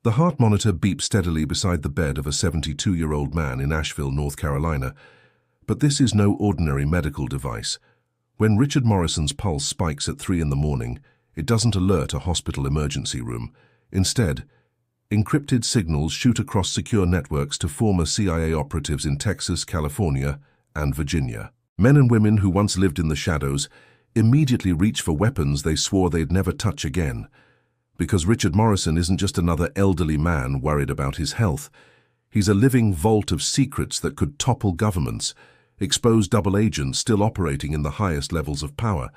The heart monitor beeps steadily beside the bed of a 72-year-old man in Asheville, North Carolina. But this is no ordinary medical device. When Richard Morrison's pulse spikes at 3 in the morning, it doesn't alert a hospital emergency room. Instead, encrypted signals shoot across secure networks to former CIA operatives in Texas, California, and Virginia. Men and women who once lived in the shadows immediately reach for weapons they swore they'd never touch again. Because Richard Morrison isn't just another elderly man worried about his health. He's a living vault of secrets that could topple governments, expose double agents still operating in the highest levels of power,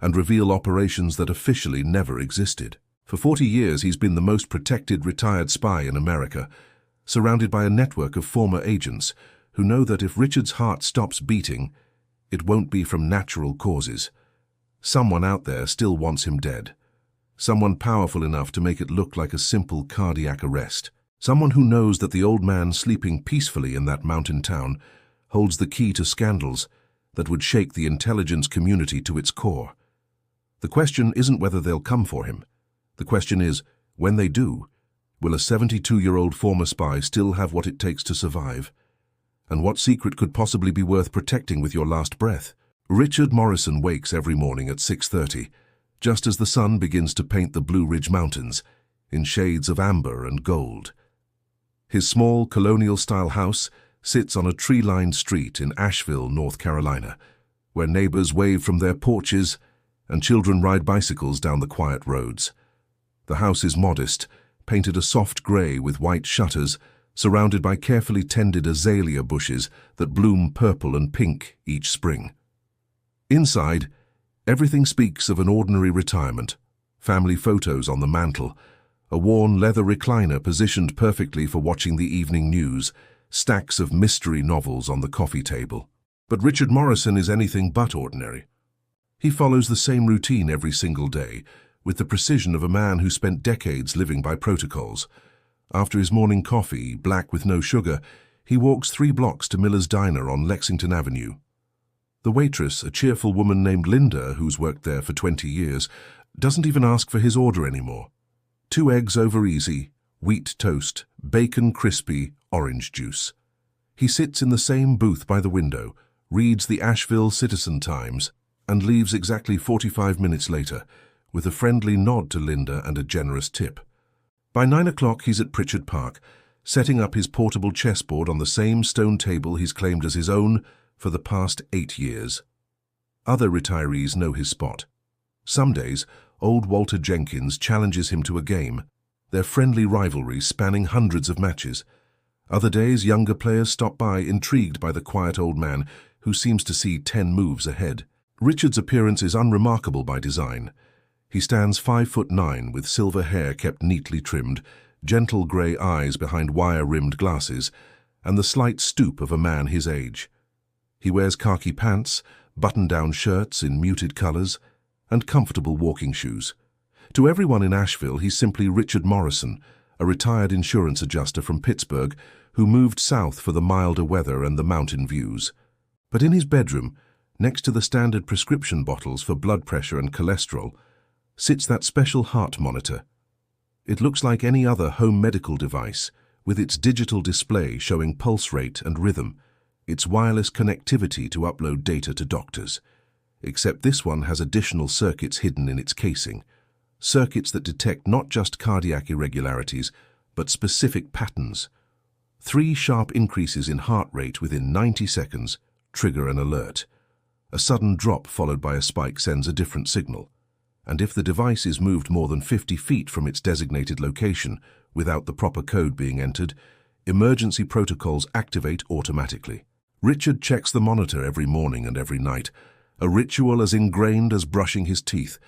and reveal operations that officially never existed. For 40 years, he's been the most protected retired spy in America, surrounded by a network of former agents who know that if Richard's heart stops beating, it won't be from natural causes. Someone out there still wants him dead. Someone powerful enough to make it look like a simple cardiac arrest. Someone who knows that the old man sleeping peacefully in that mountain town holds the key to scandals that would shake the intelligence community to its core. The question isn't whether they'll come for him. The question is, when they do, will a 72-year-old former spy still have what it takes to survive? And what secret could possibly be worth protecting with your last breath? Richard Morrison wakes every morning at 6:30, just as the sun begins to paint the Blue Ridge Mountains in shades of amber and gold. His small colonial-style house sits on a tree-lined street in Asheville, North Carolina, where neighbors wave from their porches and children ride bicycles down the quiet roads. The house is modest, painted a soft gray with white shutters, surrounded by carefully tended azalea bushes that bloom purple and pink each spring. Inside, everything speaks of an ordinary retirement. Family photos on the mantel, a worn leather recliner positioned perfectly for watching the evening news, stacks of mystery novels on the coffee table. But Richard Morrison is anything but ordinary. He follows the same routine every single day, with the precision of a man who spent decades living by protocols. After his morning coffee, black with no sugar, he walks 3 blocks to Miller's Diner on Lexington Avenue. The waitress, a cheerful woman named Linda, who's worked there for 20 years, doesn't even ask for his order anymore. 2 eggs over easy, wheat toast, bacon crispy, orange juice. He sits in the same booth by the window, reads the Asheville Citizen-Times, and leaves exactly 45 minutes later, with a friendly nod to Linda and a generous tip. By 9 o'clock, he's at Pritchard Park, setting up his portable chessboard on the same stone table he's claimed as his own for the past 8 years. Other retirees know his spot. Some days, old Walter Jenkins challenges him to a game, their friendly rivalry spanning hundreds of matches. Other days, younger players stop by, intrigued by the quiet old man who seems to see 10 moves ahead. Richard's appearance is unremarkable by design. He stands 5'9" with silver hair kept neatly trimmed, gentle grey eyes behind wire-rimmed glasses, and the slight stoop of a man his age. He wears khaki pants, button-down shirts in muted colours, and comfortable walking shoes. To everyone in Asheville, he's simply Richard Morrison, a retired insurance adjuster from Pittsburgh who moved south for the milder weather and the mountain views. But in his bedroom, next to the standard prescription bottles for blood pressure and cholesterol, sits that special heart monitor. It looks like any other home medical device, with its digital display showing pulse rate and rhythm, its wireless connectivity to upload data to doctors. Except this one has additional circuits hidden in its casing, circuits that detect not just cardiac irregularities, but specific patterns. 3 sharp increases in heart rate within 90 seconds trigger an alert. A sudden drop followed by a spike sends a different signal. And if the device is moved more than 50 feet from its designated location without the proper code being entered, emergency protocols activate automatically. Richard checks the monitor every morning and every night, a ritual as ingrained as brushing his teeth.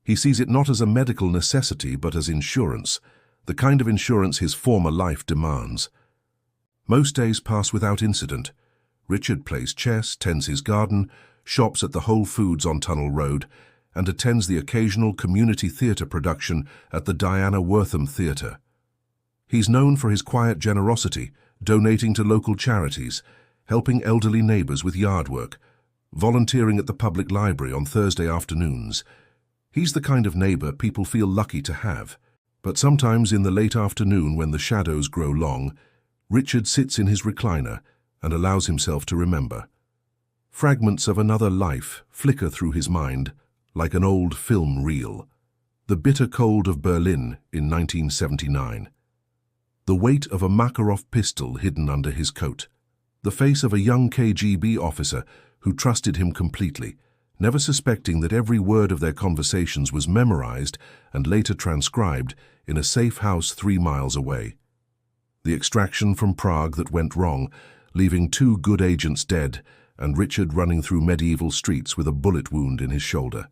He sees it not as a medical necessity but as insurance, the kind of insurance his former life demands. Most days pass without incident. Richard plays chess, tends his garden, shops at the Whole Foods on Tunnel Road, and attends the occasional community theatre production at the Diana Wortham Theatre. He's known for his quiet generosity, donating to local charities, helping elderly neighbours with yard work, volunteering at the public library on Thursday afternoons. He's the kind of neighbour people feel lucky to have. But sometimes in the late afternoon when the shadows grow long, Richard sits in his recliner and allows himself to remember. Fragments of another life flicker through his mind like an old film reel. The bitter cold of Berlin in 1979. The weight of a Makarov pistol hidden under his coat. The face of a young KGB officer who trusted him completely, never suspecting that every word of their conversations was memorized and later transcribed in a safe house 3 miles away. The extraction from Prague that went wrong, leaving 2 good agents dead and Richard running through medieval streets with a bullet wound in his shoulder.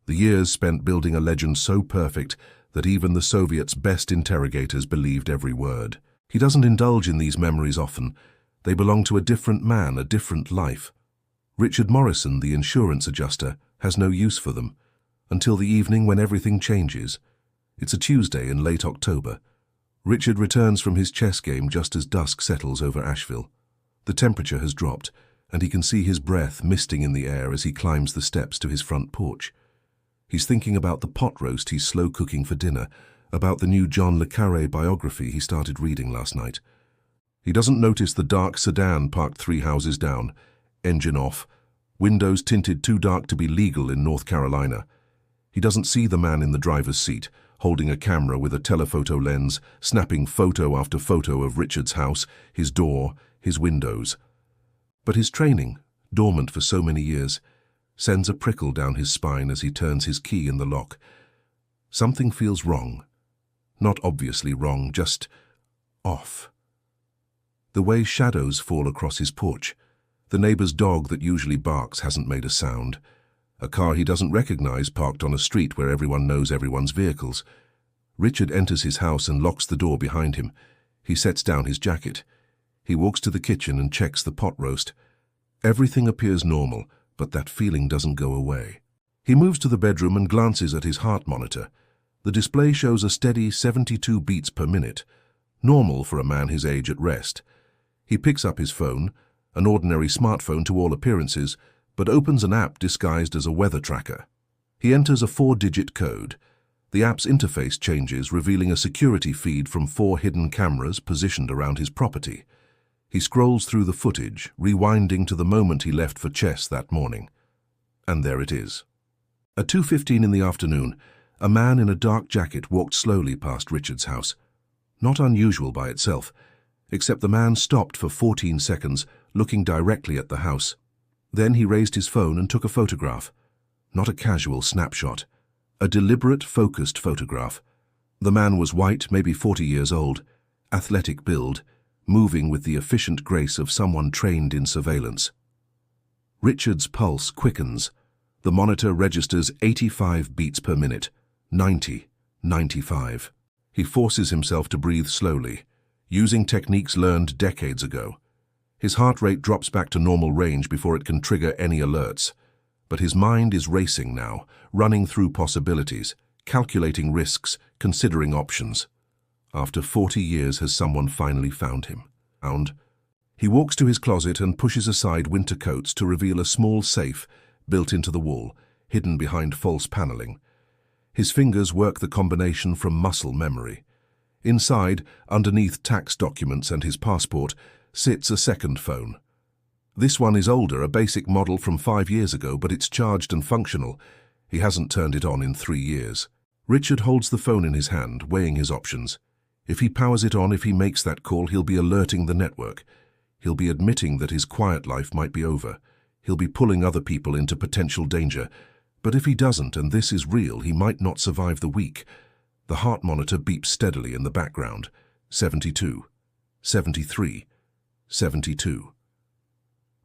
The years spent building a legend so perfect that even the Soviets' best interrogators believed every word. He doesn't indulge in these memories often. They belong to a different man, a different life. Richard Morrison, the insurance adjuster, has no use for them, until the evening when everything changes. It's a Tuesday in late October. Richard returns from his chess game just as dusk settles over Asheville. The temperature has dropped, and he can see his breath misting in the air as he climbs the steps to his front porch. He's thinking about the pot roast he's slow cooking for dinner, about the new John le Carré biography he started reading last night. He doesn't notice the dark sedan parked 3 houses down, engine off, windows tinted too dark to be legal in North Carolina. He doesn't see the man in the driver's seat, holding a camera with a telephoto lens, snapping photo after photo of Richard's house, his door, his windows. But his training, dormant for so many years, sends a prickle down his spine as he turns his key in the lock. Something feels wrong. Not obviously wrong, just off. The way shadows fall across his porch. The neighbor's dog that usually barks hasn't made a sound. A car he doesn't recognize parked on a street where everyone knows everyone's vehicles. Richard enters his house and locks the door behind him. He sets down his jacket. He walks to the kitchen and checks the pot roast. Everything appears normal, but that feeling doesn't go away. He moves to the bedroom and glances at his heart monitor. The display shows a steady 72 beats per minute, normal for a man his age at rest. He picks up his phone, an ordinary smartphone to all appearances, but opens an app disguised as a weather tracker. He enters a 4-digit code. The app's interface changes, revealing a security feed from 4 hidden cameras positioned around his property. He scrolls through the footage, rewinding to the moment he left for chess that morning. And there it is. At 2:15 in the afternoon, a man in a dark jacket walked slowly past Richard's house. Not unusual by itself, except the man stopped for 14 seconds, looking directly at the house. Then he raised his phone and took a photograph. Not a casual snapshot. A deliberate, focused photograph. The man was white, maybe 40 years old, athletic build, moving with the efficient grace of someone trained in surveillance. Richard's pulse quickens. The monitor registers 85 beats per minute, 90, 95. He forces himself to breathe slowly, using techniques learned decades ago. His heart rate drops back to normal range before it can trigger any alerts. But his mind is racing now, running through possibilities, calculating risks, considering options. After 40 years, has someone finally found him? He walks to his closet and pushes aside winter coats to reveal a small safe built into the wall, hidden behind false paneling. His fingers work the combination from muscle memory. Inside, underneath tax documents and his passport, sits a second phone. This one is older, a basic model from 5 years ago, but it's charged and functional. He hasn't turned it on in 3 years. Richard holds the phone in his hand, weighing his options. If he powers it on, if he makes that call, he'll be alerting the network. He'll be admitting that his quiet life might be over. He'll be pulling other people into potential danger. But if he doesn't, and this is real, he might not survive the week. The heart monitor beeps steadily in the background. 72, 73, 72.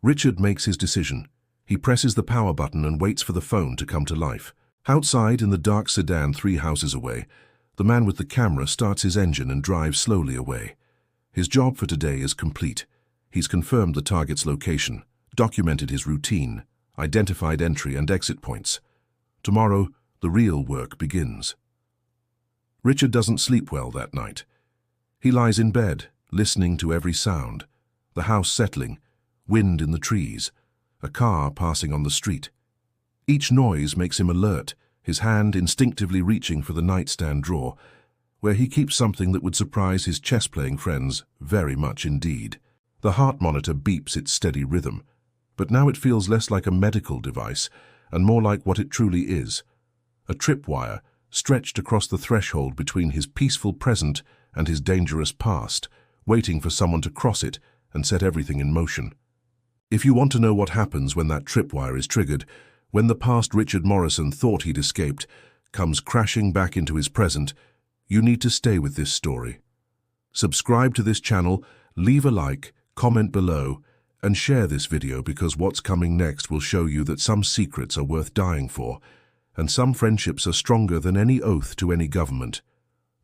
Richard makes his decision. He presses the power button and waits for the phone to come to life. Outside, in the dark sedan 3 houses away, the man with the camera starts his engine and drives slowly away. His job for today is complete. He's confirmed the target's location, documented his routine, identified entry and exit points. Tomorrow, the real work begins. Richard doesn't sleep well that night. He lies in bed, listening to every sound. The house settling, wind in the trees, a car passing on the street. Each noise makes him alert, his hand instinctively reaching for the nightstand drawer. where he keeps something that would surprise his chess-playing friends very much indeed. The heart monitor beeps its steady rhythm, but now it feels less like a medical device and more like what it truly is, a tripwire stretched across the threshold between his peaceful present and his dangerous past, waiting for someone to cross it and set everything in motion. If you want to know what happens when that tripwire is triggered, when the past Richard Morrison thought he'd escaped comes crashing back into his present, you need to stay with this story. Subscribe to this channel, leave a like, comment below, and share this video because what's coming next will show you that some secrets are worth dying for, and some friendships are stronger than any oath to any government.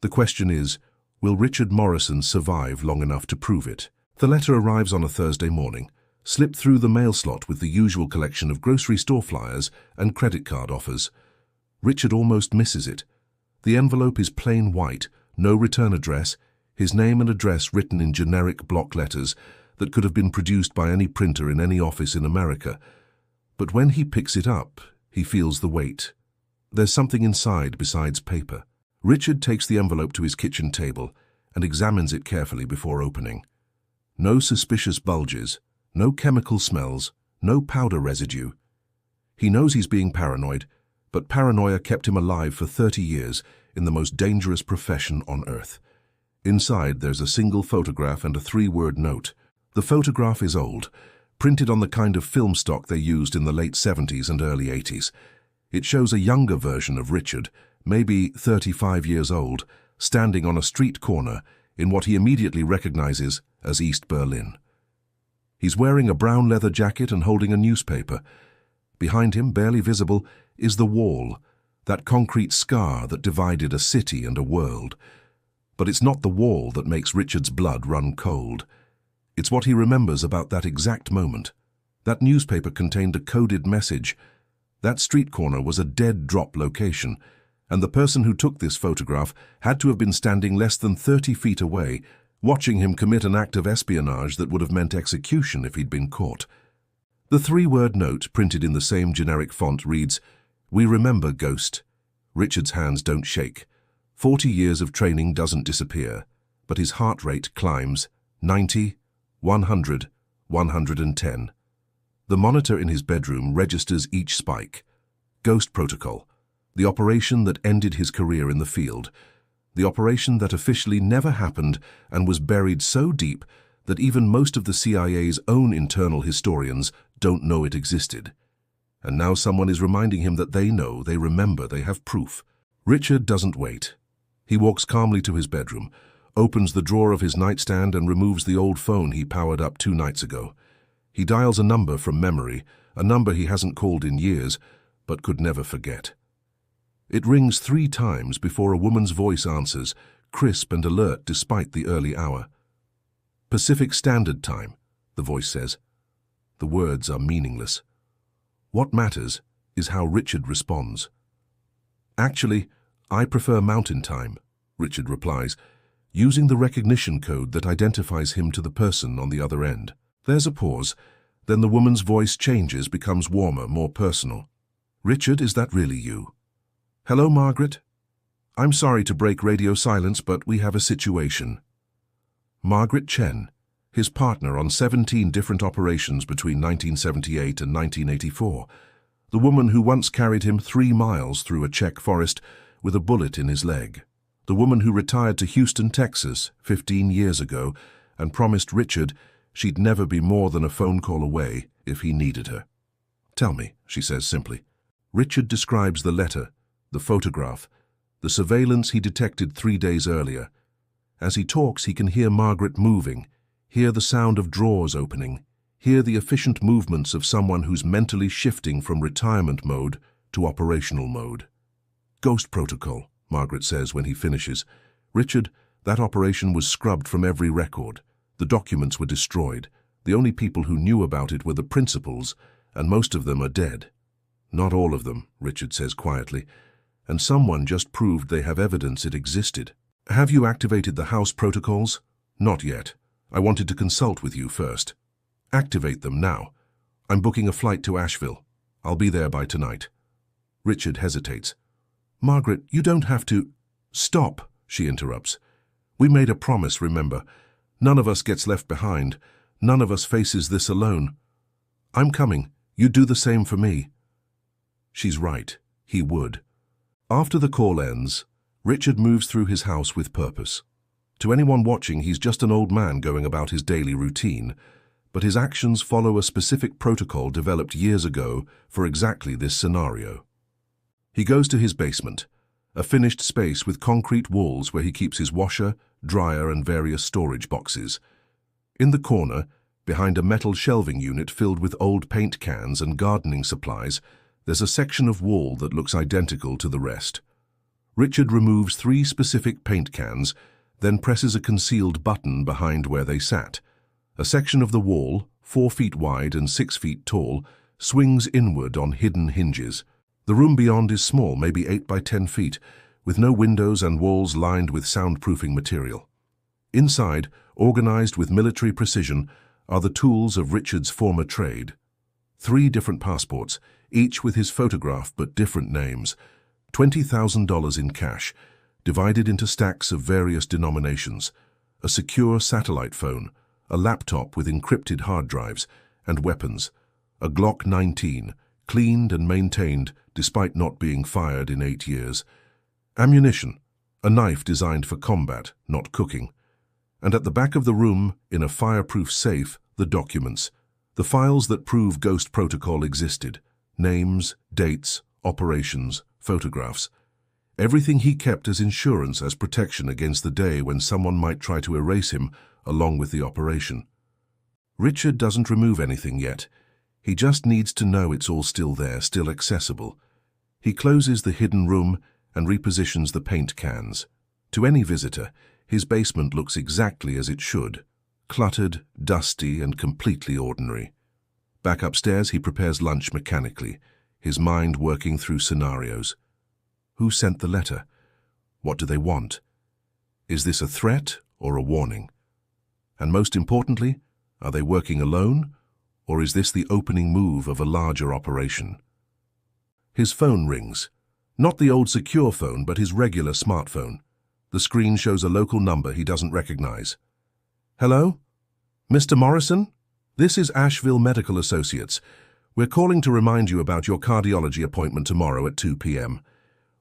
The question is, will Richard Morrison survive long enough to prove it? The letter arrives on a Thursday morning, slipped through the mail slot with the usual collection of grocery store flyers and credit card offers. Richard almost misses it. The envelope is plain white, no return address, his name and address written in generic block letters that could have been produced by any printer in any office in America. But when he picks it up, he feels the weight. There's something inside besides paper. Richard takes the envelope to his kitchen table and examines it carefully before opening. No suspicious bulges, no chemical smells, no powder residue. He knows he's being paranoid, but paranoia kept him alive for 30 years in the most dangerous profession on earth. Inside, there's a single photograph and a 3-word note. The photograph is old, printed on the kind of film stock they used in the late 70s and early 80s. It shows a younger version of Richard, maybe 35 years old, standing on a street corner in what he immediately recognizes as East Berlin. He's wearing a brown leather jacket and holding a newspaper. Behind him, barely visible, is the wall, that concrete scar that divided a city and a world. But it's not the wall that makes Richard's blood run cold. It's what he remembers about that exact moment. That newspaper contained a coded message. That street corner was a dead drop location, and the person who took this photograph had to have been standing less than 30 feet away, watching him commit an act of espionage that would have meant execution if he'd been caught. The 3-word note, printed in the same generic font, reads, "We remember, Ghost." Richard's hands don't shake. 40 years of training doesn't disappear, but his heart rate climbs 90, 100, 110. The monitor in his bedroom registers each spike. Ghost Protocol, the operation that ended his career in the field, the operation that officially never happened and was buried so deep that even most of the CIA's own internal historians don't know it existed. And now someone is reminding him that they know, they remember, they have proof. Richard doesn't wait. He walks calmly to his bedroom, opens the drawer of his nightstand and removes the old phone he powered up 2 nights ago. He dials a number from memory, a number he hasn't called in years, but could never forget. It rings 3 times before a woman's voice answers, crisp and alert despite the early hour. "Pacific Standard Time," the voice says. The words are meaningless. What matters is how Richard responds. "Actually, I prefer Mountain Time," Richard replies, using the recognition code that identifies him to the person on the other end. There's a pause, then the woman's voice changes, becomes warmer, more personal. "Richard, is that really you?" "Hello, Margaret. I'm sorry to break radio silence, but we have a situation." Margaret Chen, his partner on 17 different operations between 1978 and 1984, the woman who once carried him 3 miles through a Czech forest with a bullet in his leg, the woman who retired to Houston, Texas 15 years ago and promised Richard she'd never be more than a phone call away if he needed her. "Tell me," she says simply. Richard describes the letter, the photograph, the surveillance he detected 3 days earlier. As he talks, he can hear Margaret moving, hear the sound of drawers opening, hear the efficient movements of someone who's mentally shifting from retirement mode to operational mode. "Ghost Protocol," Margaret says when he finishes. "Richard, that operation was scrubbed from every record. The documents were destroyed. The only people who knew about it were the principals, and most of them are dead." "Not all of them," Richard says quietly, "and someone just proved they have evidence it existed." "Have you activated the house protocols?" "Not yet. I wanted to consult with you first." "Activate them now. I'm booking a flight to Asheville. I'll be there by tonight." Richard hesitates. "Margaret, you don't have to—" "Stop," she interrupts. "We made a promise, remember. None of us gets left behind. None of us faces this alone. I'm coming. You do the same for me." She's right. He would. After the call ends, Richard moves through his house with purpose. To anyone watching, he's just an old man going about his daily routine, but his actions follow a specific protocol developed years ago for exactly this scenario. He goes to his basement, a finished space with concrete walls where he keeps his washer, dryer, and various storage boxes. In the corner, behind a metal shelving unit filled with old paint cans and gardening supplies, there's a section of wall that looks identical to the rest. Richard removes 3 specific paint cans, then presses a concealed button behind where they sat. A section of the wall, 4 feet wide and 6 feet tall, swings inward on hidden hinges. The room beyond is small, maybe 8 by 10 feet, with no windows and walls lined with soundproofing material. Inside, organized with military precision, are the tools of Richard's former trade. 3 different passports, each with his photograph but different names, $20,000 in cash, divided into stacks of various denominations, a secure satellite phone, a laptop with encrypted hard drives, and weapons, a Glock 19, cleaned and maintained despite not being fired in 8 years, ammunition, a knife designed for combat, not cooking, and at the back of the room, in a fireproof safe, the documents, the files that prove Ghost Protocol existed, names, dates, operations, photographs, everything he kept as insurance, as protection against the day when someone might try to erase him along with the operation. Richard doesn't remove anything yet. He just needs to know it's all still there, still accessible. He closes the hidden room and repositions the paint cans. To any visitor, his basement looks exactly as it should, cluttered, dusty, and completely ordinary. Back upstairs, he prepares lunch mechanically, his mind working through scenarios. Who sent the letter? What do they want? Is this a threat or a warning? And most importantly, are they working alone, or is this the opening move of a larger operation? His phone rings. Not the old secure phone, but his regular smartphone. The screen shows a local number he doesn't recognize. "Hello? Mr. Morrison? This is Asheville Medical Associates. We're calling to remind you about your cardiology appointment tomorrow at 2 p.m.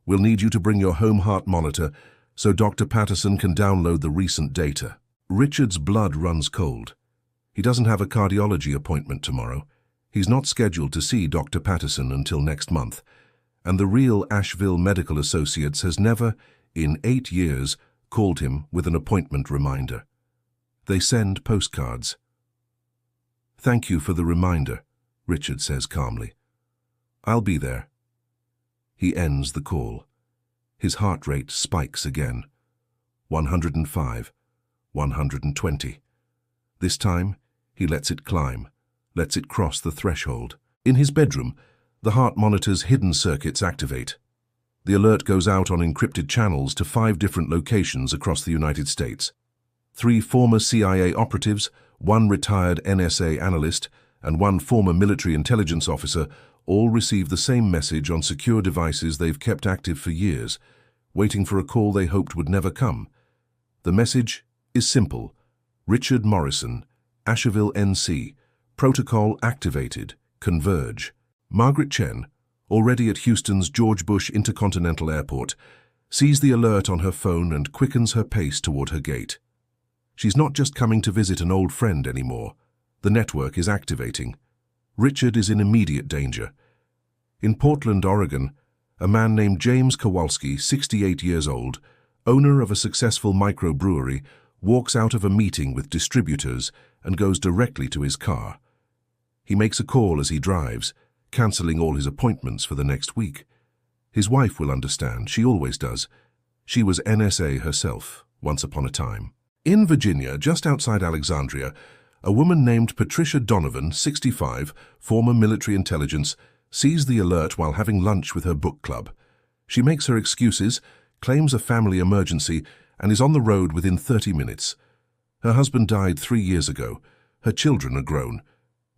We'll need you to bring your home heart monitor so Dr. Patterson can download the recent data." Richard's blood runs cold. He doesn't have a cardiology appointment tomorrow. He's not scheduled to see Dr. Patterson until next month. And the real Asheville Medical Associates has never, in 8 years, called him with an appointment reminder. They send postcards. "Thank you for the reminder," Richard says calmly. "I'll be there." He ends the call. His heart rate spikes again. 105, 120. This time, he lets it climb, lets it cross the threshold. In his bedroom, the heart monitor's hidden circuits activate. The alert goes out on encrypted channels to 5 different locations across the United States. 3 former CIA operatives, 1 retired NSA analyst, and 1 former military intelligence officer all receive the same message on secure devices they've kept active for years, waiting for a call they hoped would never come. The message is simple. Richard Morrison, Asheville, NC. Protocol activated. Converge. Margaret Chen, already at Houston's George Bush Intercontinental Airport, sees the alert on her phone and quickens her pace toward her gate. She's not just coming to visit an old friend anymore. The network is activating. Richard is in immediate danger. In Portland, Oregon, a man named James Kowalski, 68 years old, owner of a successful microbrewery, walks out of a meeting with distributors and goes directly to his car. He makes a call as he drives, cancelling all his appointments for the next week. His wife will understand, she always does. She was NSA herself, once upon a time. In Virginia, just outside Alexandria, a woman named Patricia Donovan, 65, former military intelligence, sees the alert while having lunch with her book club. She makes her excuses, claims a family emergency, and is on the road within 30 minutes. Her husband died 3 years ago. Her children are grown.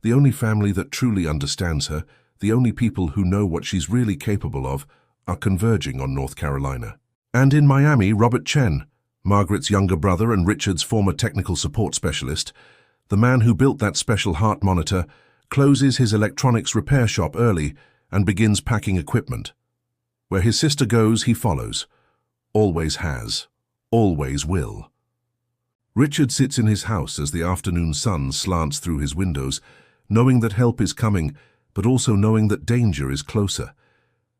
The only family that truly understands her, the only people who know what she's really capable of, are converging on North Carolina. And in Miami, Robert Chen, Margaret's younger brother and Richard's former technical support specialist, the man who built that special heart monitor, closes his electronics repair shop early and begins packing equipment. Where his sister goes, he follows. Always has. Always will. Richard sits in his house as the afternoon sun slants through his windows, knowing that help is coming, but also knowing that danger is closer.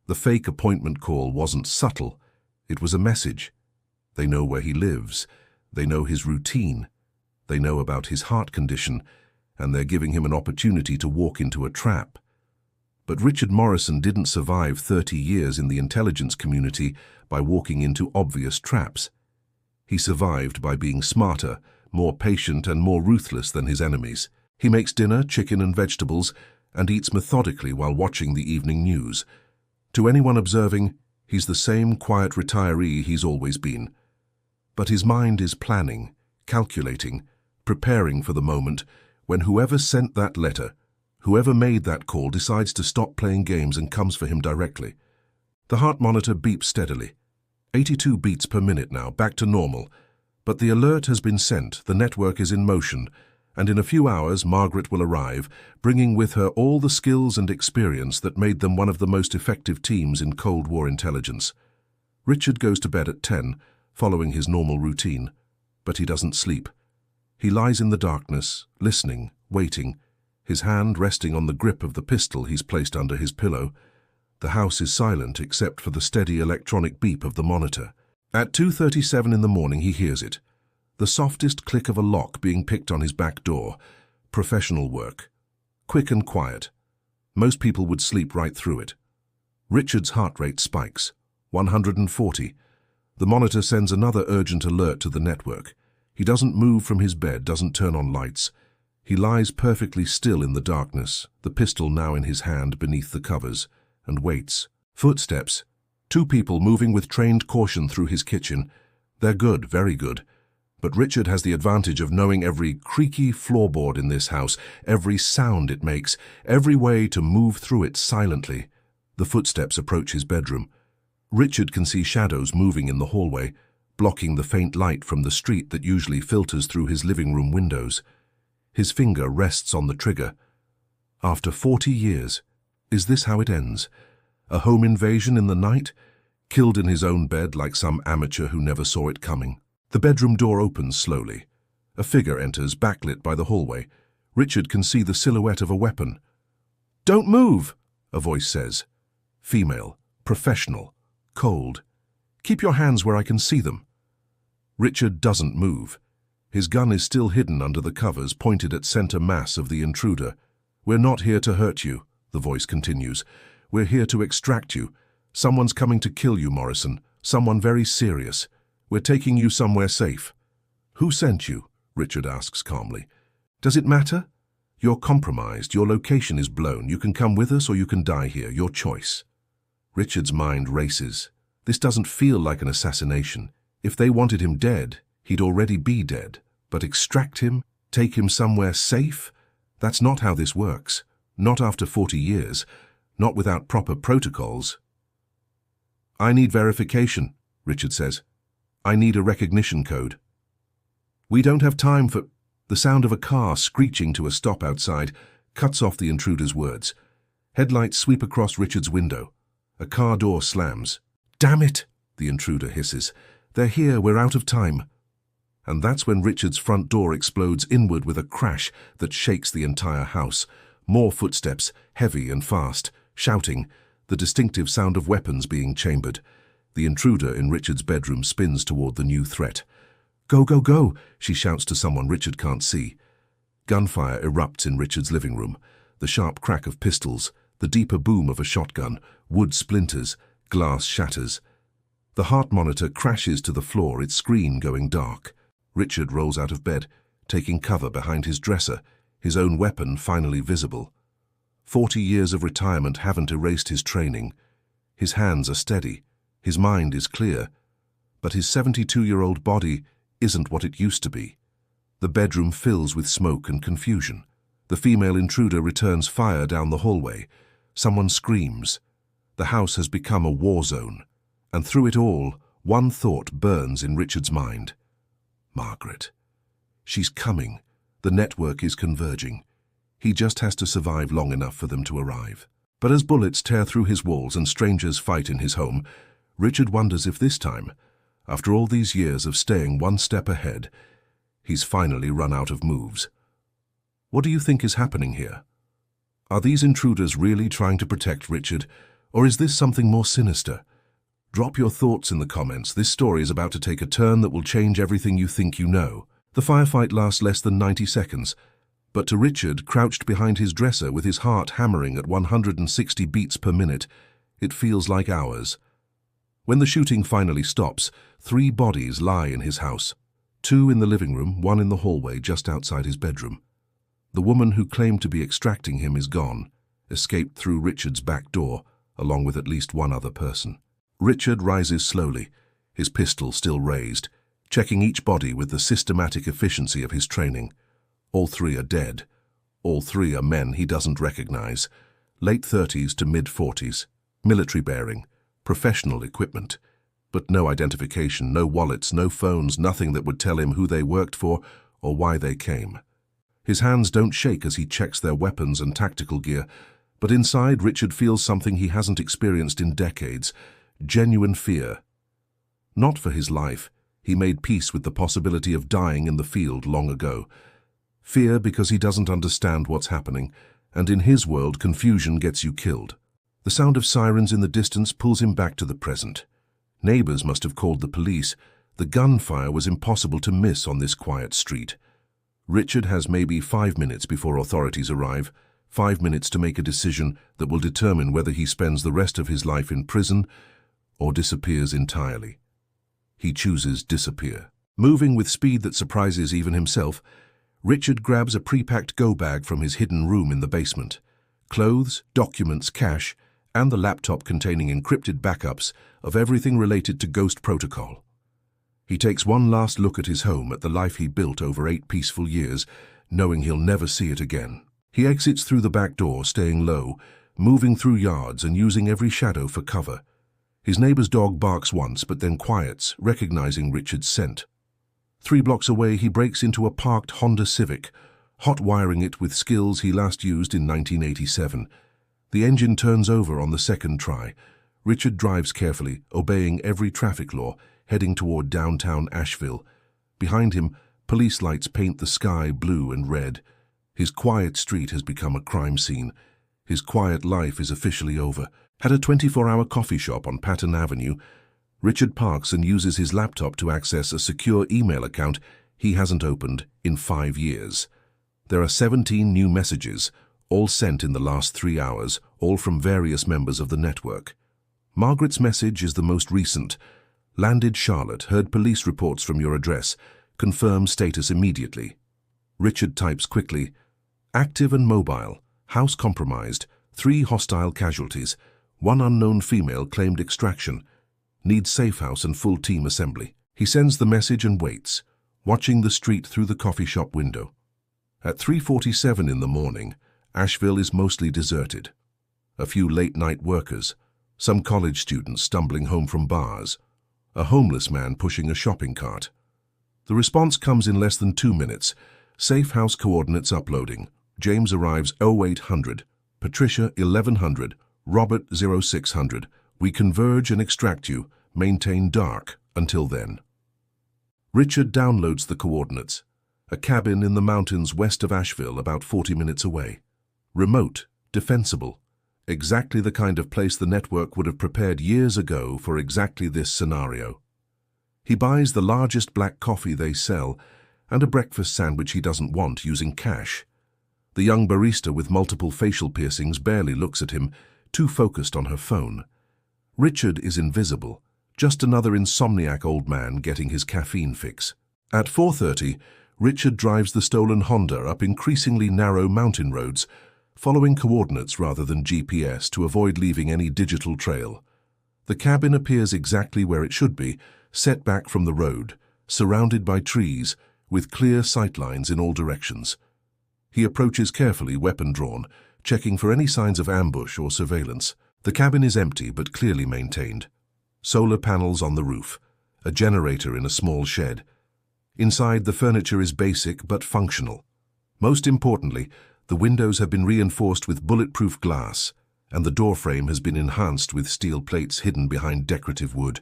The fake appointment call wasn't subtle. It was a message. They know where he lives. They know his routine. They know about his heart condition, and they're giving him an opportunity to walk into a trap. But Richard Morrison didn't survive 30 years in the intelligence community by walking into obvious traps. He survived by being smarter, more patient and more ruthless than his enemies. He makes dinner, chicken and vegetables, and eats methodically while watching the evening news. To anyone observing, he's the same quiet retiree he's always been. But his mind is planning, calculating, preparing for the moment when whoever sent that letter, whoever made that call, decides to stop playing games and comes for him directly. The heart monitor beeps steadily. 82 beats per minute now, back to normal. But the alert has been sent, the network is in motion, and in a few hours Margaret will arrive, bringing with her all the skills and experience that made them one of the most effective teams in Cold War intelligence. Richard goes to bed at 10, following his normal routine. But he doesn't sleep. He lies in the darkness, listening, waiting, his hand resting on the grip of the pistol he's placed under his pillow. The house is silent except for the steady electronic beep of the monitor. At 2:37 in the morning he hears it. The softest click of a lock being picked on his back door. Professional work. Quick and quiet. Most people would sleep right through it. Richard's heart rate spikes. 140. The monitor sends another urgent alert to the network. He doesn't move from his bed, doesn't turn on lights. He lies perfectly still in the darkness, the pistol now in his hand beneath the covers, and waits. Footsteps. 2 people moving with trained caution through his kitchen. They're good, very good. But Richard has the advantage of knowing every creaky floorboard in this house, every sound it makes, every way to move through it silently. The footsteps approach his bedroom. Richard can see shadows moving in the hallway, blocking the faint light from the street that usually filters through his living room windows. His finger rests on the trigger. After 40 years, is this how it ends? A home invasion in the night? Killed in his own bed like some amateur who never saw it coming? The bedroom door opens slowly. A figure enters, backlit by the hallway. Richard can see the silhouette of a weapon. "Don't move," a voice says. Female, professional, cold. "Keep your hands where I can see them." Richard doesn't move. His gun is still hidden under the covers, pointed at center mass of the intruder. "We're not here to hurt you," the voice continues. "We're here to extract you. Someone's coming to kill you, Morrison. Someone very serious. We're taking you somewhere safe." "Who sent you?" Richard asks calmly. "Does it matter? You're compromised. Your location is blown. You can come with us or you can die here. Your choice." Richard's mind races. This doesn't feel like an assassination. If they wanted him dead, he'd already be dead. But extract him? Take him somewhere safe? That's not how this works. Not after 40 years. Not without proper protocols. "I need verification," Richard says. "I need a recognition code." "We don't have time for—" The sound of a car screeching to a stop outside cuts off the intruder's words. Headlights sweep across Richard's window. A car door slams. "Damn it!" the intruder hisses. "They're here, we're out of time." And that's when Richard's front door explodes inward with a crash that shakes the entire house. More footsteps, heavy and fast, shouting, the distinctive sound of weapons being chambered. The intruder in Richard's bedroom spins toward the new threat. "Go, go, go!" she shouts to someone Richard can't see. Gunfire erupts in Richard's living room. The sharp crack of pistols, the deeper boom of a shotgun, wood splinters, glass shatters. The heart monitor crashes to the floor, its screen going dark. Richard rolls out of bed, taking cover behind his dresser, his own weapon finally visible. 40 years of retirement haven't erased his training. His hands are steady, his mind is clear, but his 72-year-old body isn't what it used to be. The bedroom fills with smoke and confusion. The female intruder returns fire down the hallway. Someone screams. The house has become a war zone. And through it all One thought burns in Richard's mind. Margaret. She's coming. The network is converging. He just has to survive long enough for them to arrive. But as bullets tear through his walls and strangers fight in his home, Richard wonders if this time, after all these years of staying one step ahead, he's finally run out of moves. What do you think is happening here? Are these intruders really trying to protect Richard, or is this something more sinister? Drop your thoughts in the comments. This story is about to take a turn that will change everything you think you know. The firefight lasts less than 90 seconds, but to Richard, crouched behind his dresser with his heart hammering at 160 beats per minute, it feels like hours. When the shooting finally stops, 3 bodies lie in his house. 2 in the living room, 1 in the hallway just outside his bedroom. The woman who claimed to be extracting him is gone, escaped through Richard's back door, along with at least 1 other person. Richard rises slowly, his pistol still raised, checking each body with the systematic efficiency of his training. All 3 are dead. All 3 are men he doesn't recognize. Late 30s to mid-40s, military bearing, professional equipment, but no identification, no wallets, no phones, nothing that would tell him who they worked for or why they came. His hands don't shake as he checks their weapons and tactical gear, but inside Richard feels something he hasn't experienced in decades, genuine fear. Not for his life. He made peace with the possibility of dying in the field long ago. Fear because he doesn't understand what's happening, and in his world, confusion gets you killed. The sound of sirens in the distance pulls him back to the present. Neighbors must have called the police. The gunfire was impossible to miss on this quiet street. Richard has maybe 5 minutes before authorities arrive, 5 minutes to make a decision that will determine whether he spends the rest of his life in prison or disappears entirely. He chooses disappear. Moving with speed that surprises even himself, Richard grabs a pre-packed go-bag from his hidden room in the basement. Clothes, documents, cash, and the laptop containing encrypted backups of everything related to Ghost Protocol. He takes one last look at his home, at the life he built over 8 peaceful years, knowing he'll never see it again. He exits through the back door, staying low, moving through yards and using every shadow for cover. His neighbor's dog barks once, but then quiets, recognizing Richard's scent. 3 blocks away, he breaks into a parked Honda Civic, hot-wiring it with skills he last used in 1987. The engine turns over on the second try. Richard drives carefully, obeying every traffic law, heading toward downtown Asheville. Behind him, police lights paint the sky blue and red. His quiet street has become a crime scene. His quiet life is officially over. At a 24-hour coffee shop on Patton Avenue, Richard parks and uses his laptop to access a secure email account he hasn't opened in 5 years. There are 17 new messages, all sent in the last 3 hours, all from various members of the network. Margaret's message is the most recent. Landed Charlotte, heard police reports from your address. Confirm status immediately. Richard types quickly. Active and mobile. House compromised. 3 hostile casualties. 1 unknown female claimed extraction. Needs safe house and full team assembly. He sends the message and waits, watching the street through the coffee shop window. At 3:47 in the morning, Asheville is mostly deserted. A few late-night workers, some college students stumbling home from bars, a homeless man pushing a shopping cart. The response comes in less than 2 minutes. Safe house coordinates uploading. James arrives 0800, Patricia 1100, Robert 0600. We converge and extract you. Maintain dark until then. Richard downloads the coordinates. A cabin in the mountains west of Asheville, about 40 minutes away. Remote, defensible. Exactly the kind of place the network would have prepared years ago for exactly this scenario. He buys the largest black coffee they sell and a breakfast sandwich he doesn't want, using cash. The young barista with multiple facial piercings barely looks at him, too focused on her phone. Richard is invisible, just another insomniac old man getting his caffeine fix. At 4:30, Richard drives the stolen Honda up increasingly narrow mountain roads, following coordinates rather than GPS to avoid leaving any digital trail. The cabin appears exactly where it should be, set back from the road, surrounded by trees, with clear sightlines in all directions. He approaches carefully, weapon drawn, checking for any signs of ambush or surveillance. The cabin is empty but clearly maintained. Solar panels on the roof, a generator in a small shed. Inside, the furniture is basic but functional. Most importantly, the windows have been reinforced with bulletproof glass, and the door frame has been enhanced with steel plates hidden behind decorative wood.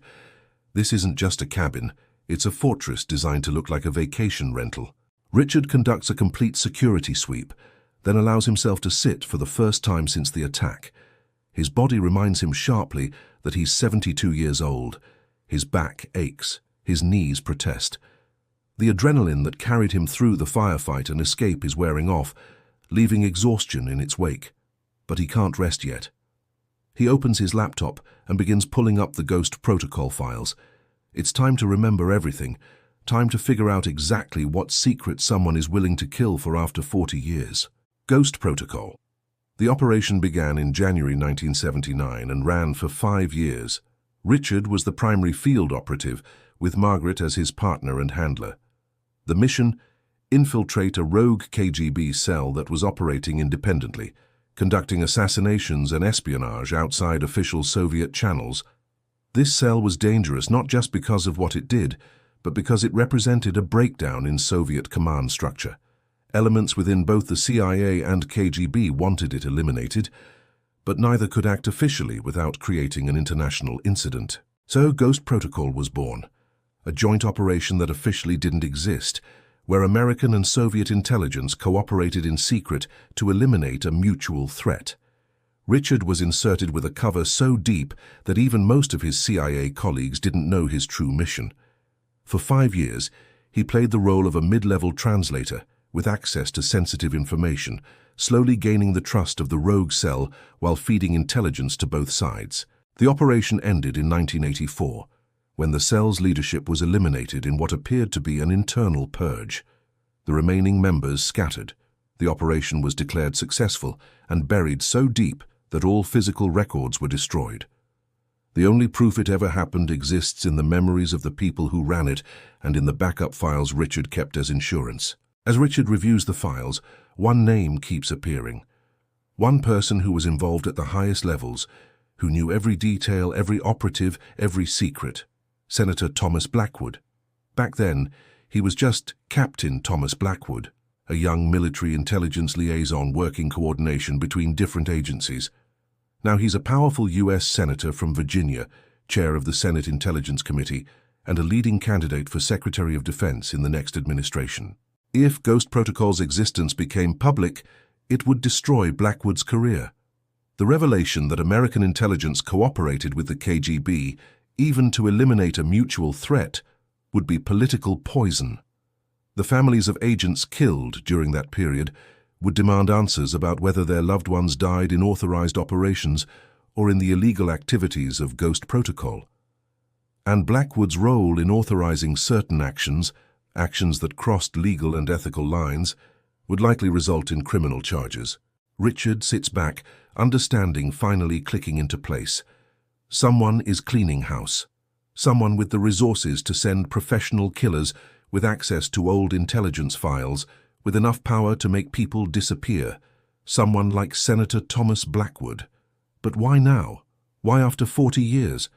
This isn't just a cabin, it's a fortress designed to look like a vacation rental. Richard conducts a complete security sweep, then allows himself to sit for the first time since the attack. His body reminds him sharply that he's 72 years old. His back aches, his knees protest. The adrenaline that carried him through the firefight and escape is wearing off, leaving exhaustion in its wake. But he can't rest yet. He opens his laptop and begins pulling up the Ghost Protocol files. It's time to remember everything, time to figure out exactly what secret someone is willing to kill for after 40 years. Ghost Protocol. The operation began in January 1979 and ran for 5 years. Richard was the primary field operative, with Margaret as his partner and handler. The mission: infiltrate a rogue KGB cell that was operating independently, conducting assassinations and espionage outside official Soviet channels. This cell was dangerous not just because of what it did, but because it represented a breakdown in Soviet command structure. Elements within both the CIA and KGB wanted it eliminated, but neither could act officially without creating an international incident. So Ghost Protocol was born, a joint operation that officially didn't exist, where American and Soviet intelligence cooperated in secret to eliminate a mutual threat. Richard was inserted with a cover so deep that even most of his CIA colleagues didn't know his true mission. For 5 years, he played the role of a mid-level translator, with access to sensitive information, slowly gaining the trust of the rogue cell while feeding intelligence to both sides. The operation ended in 1984, when the cell's leadership was eliminated in what appeared to be an internal purge. The remaining members scattered. The operation was declared successful and buried so deep that all physical records were destroyed. The only proof it ever happened exists in the memories of the people who ran it and in the backup files Richard kept as insurance. As Richard reviews the files, one name keeps appearing. One person who was involved at the highest levels, who knew every detail, every operative, every secret. Senator Thomas Blackwood. Back then, he was just Captain Thomas Blackwood, a young military intelligence liaison working coordination between different agencies. Now he's a powerful U.S. Senator from Virginia, chair of the Senate Intelligence Committee, and a leading candidate for Secretary of Defense in the next administration. If Ghost Protocol's existence became public, it would destroy Blackwood's career. The revelation that American intelligence cooperated with the KGB, even to eliminate a mutual threat, would be political poison. The families of agents killed during that period would demand answers about whether their loved ones died in authorized operations or in the illegal activities of Ghost Protocol. And Blackwood's role in authorizing certain actions that crossed legal and ethical lines, would likely result in criminal charges. Richard sits back, understanding finally clicking into place. Someone is cleaning house. Someone with the resources to send professional killers with access to old intelligence files, with enough power to make people disappear. Someone like Senator Thomas Blackwood. But why now? Why after 40 years?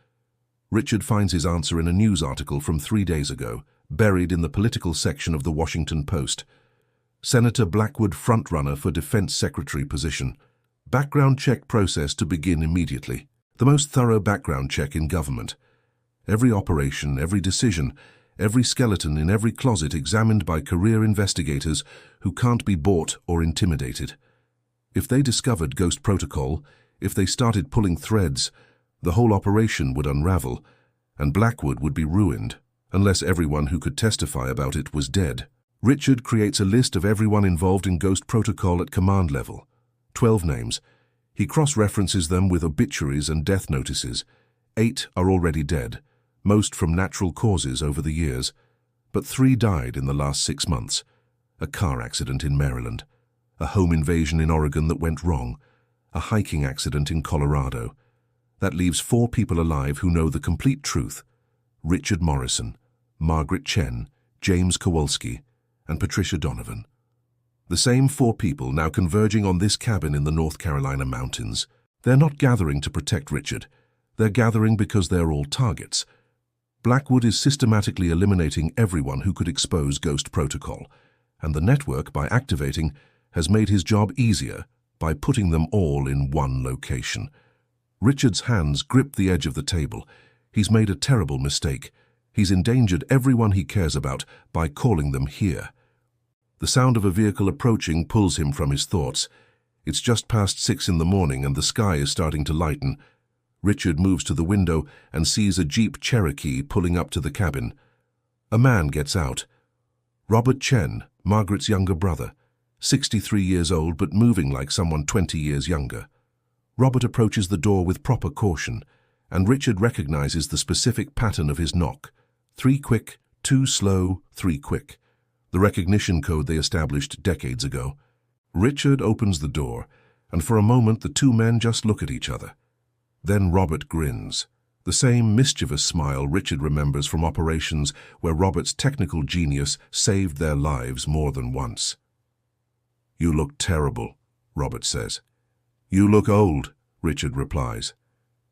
Richard finds his answer in a news article from 3 days ago, buried in the political section of the Washington Post. Senator Blackwood frontrunner for Defense Secretary position. Background check process to begin immediately. The most thorough background check in government. Every operation, every decision, every skeleton in every closet examined by career investigators who can't be bought or intimidated. If they discovered Ghost Protocol, if they started pulling threads, the whole operation would unravel, and Blackwood would be ruined, unless everyone who could testify about it was dead. Richard creates a list of everyone involved in Ghost Protocol at command level. 12 names. He cross-references them with obituaries and death notices. 8 are already dead, most from natural causes over the years, but 3 died in the last 6 months. A car accident in Maryland, a home invasion in Oregon that went wrong, a hiking accident in Colorado. That leaves 4 people alive who know the complete truth: Richard Morrison, Margaret Chen, James Kowalski, and Patricia Donovan. The same 4 people now converging on this cabin in the North Carolina mountains. They're not gathering to protect Richard. They're gathering because they're all targets. Blackwood is systematically eliminating everyone who could expose Ghost Protocol, and the network, by activating, has made his job easier by putting them all in one location. Richard's hands grip the edge of the table. He's made a terrible mistake. He's endangered everyone he cares about by calling them here. The sound of a vehicle approaching pulls him from his thoughts. It's just past 6 in the morning and the sky is starting to lighten. Richard moves to the window and sees a Jeep Cherokee pulling up to the cabin. A man gets out. Robert Chen, Margaret's younger brother, 63 years old but moving like someone 20 years younger. Robert approaches the door with proper caution, and Richard recognizes the specific pattern of his knock. 3 quick, 2 slow, 3 quick. The recognition code they established decades ago. Richard opens the door, and for a moment the two men just look at each other. Then Robert grins, the same mischievous smile Richard remembers from operations where Robert's technical genius saved their lives more than once. "You look terrible," Robert says. "You look old," Richard replies.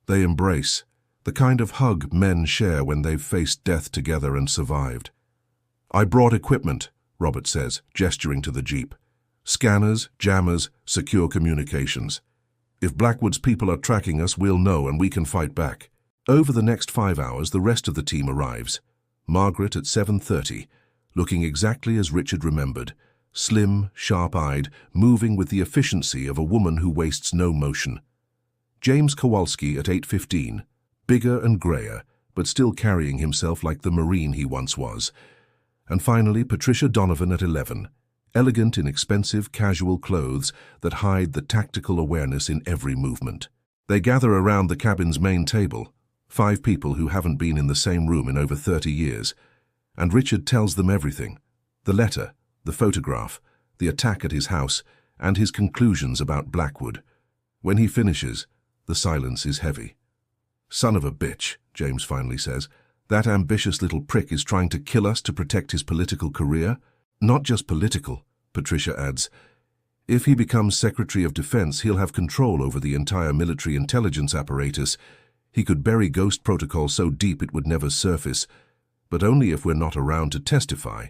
They embrace, the kind of hug men share when they've faced death together and survived. "I brought equipment," Robert says, gesturing to the Jeep. "Scanners, jammers, secure communications. If Blackwood's people are tracking us, we'll know and we can fight back." Over the next 5 hours, the rest of the team arrives. Margaret at 7:30, looking exactly as Richard remembered, slim, sharp-eyed, moving with the efficiency of a woman who wastes no motion. James Kowalski at 8:15, bigger and grayer, but still carrying himself like the Marine he once was. And finally, Patricia Donovan at 11, elegant in expensive, casual clothes that hide the tactical awareness in every movement. They gather around the cabin's main table, 5 people who haven't been in the same room in over 30 years, and Richard tells them everything: the letter, the photograph, the attack at his house, and his conclusions about Blackwood. When he finishes, the silence is heavy. "Son of a bitch," James finally says. "That ambitious little prick is trying to kill us to protect his political career." "Not just political," Patricia adds. "If he becomes Secretary of Defense, he'll have control over the entire military intelligence apparatus. He could bury Ghost Protocol so deep it would never surface, but only if we're not around to testify."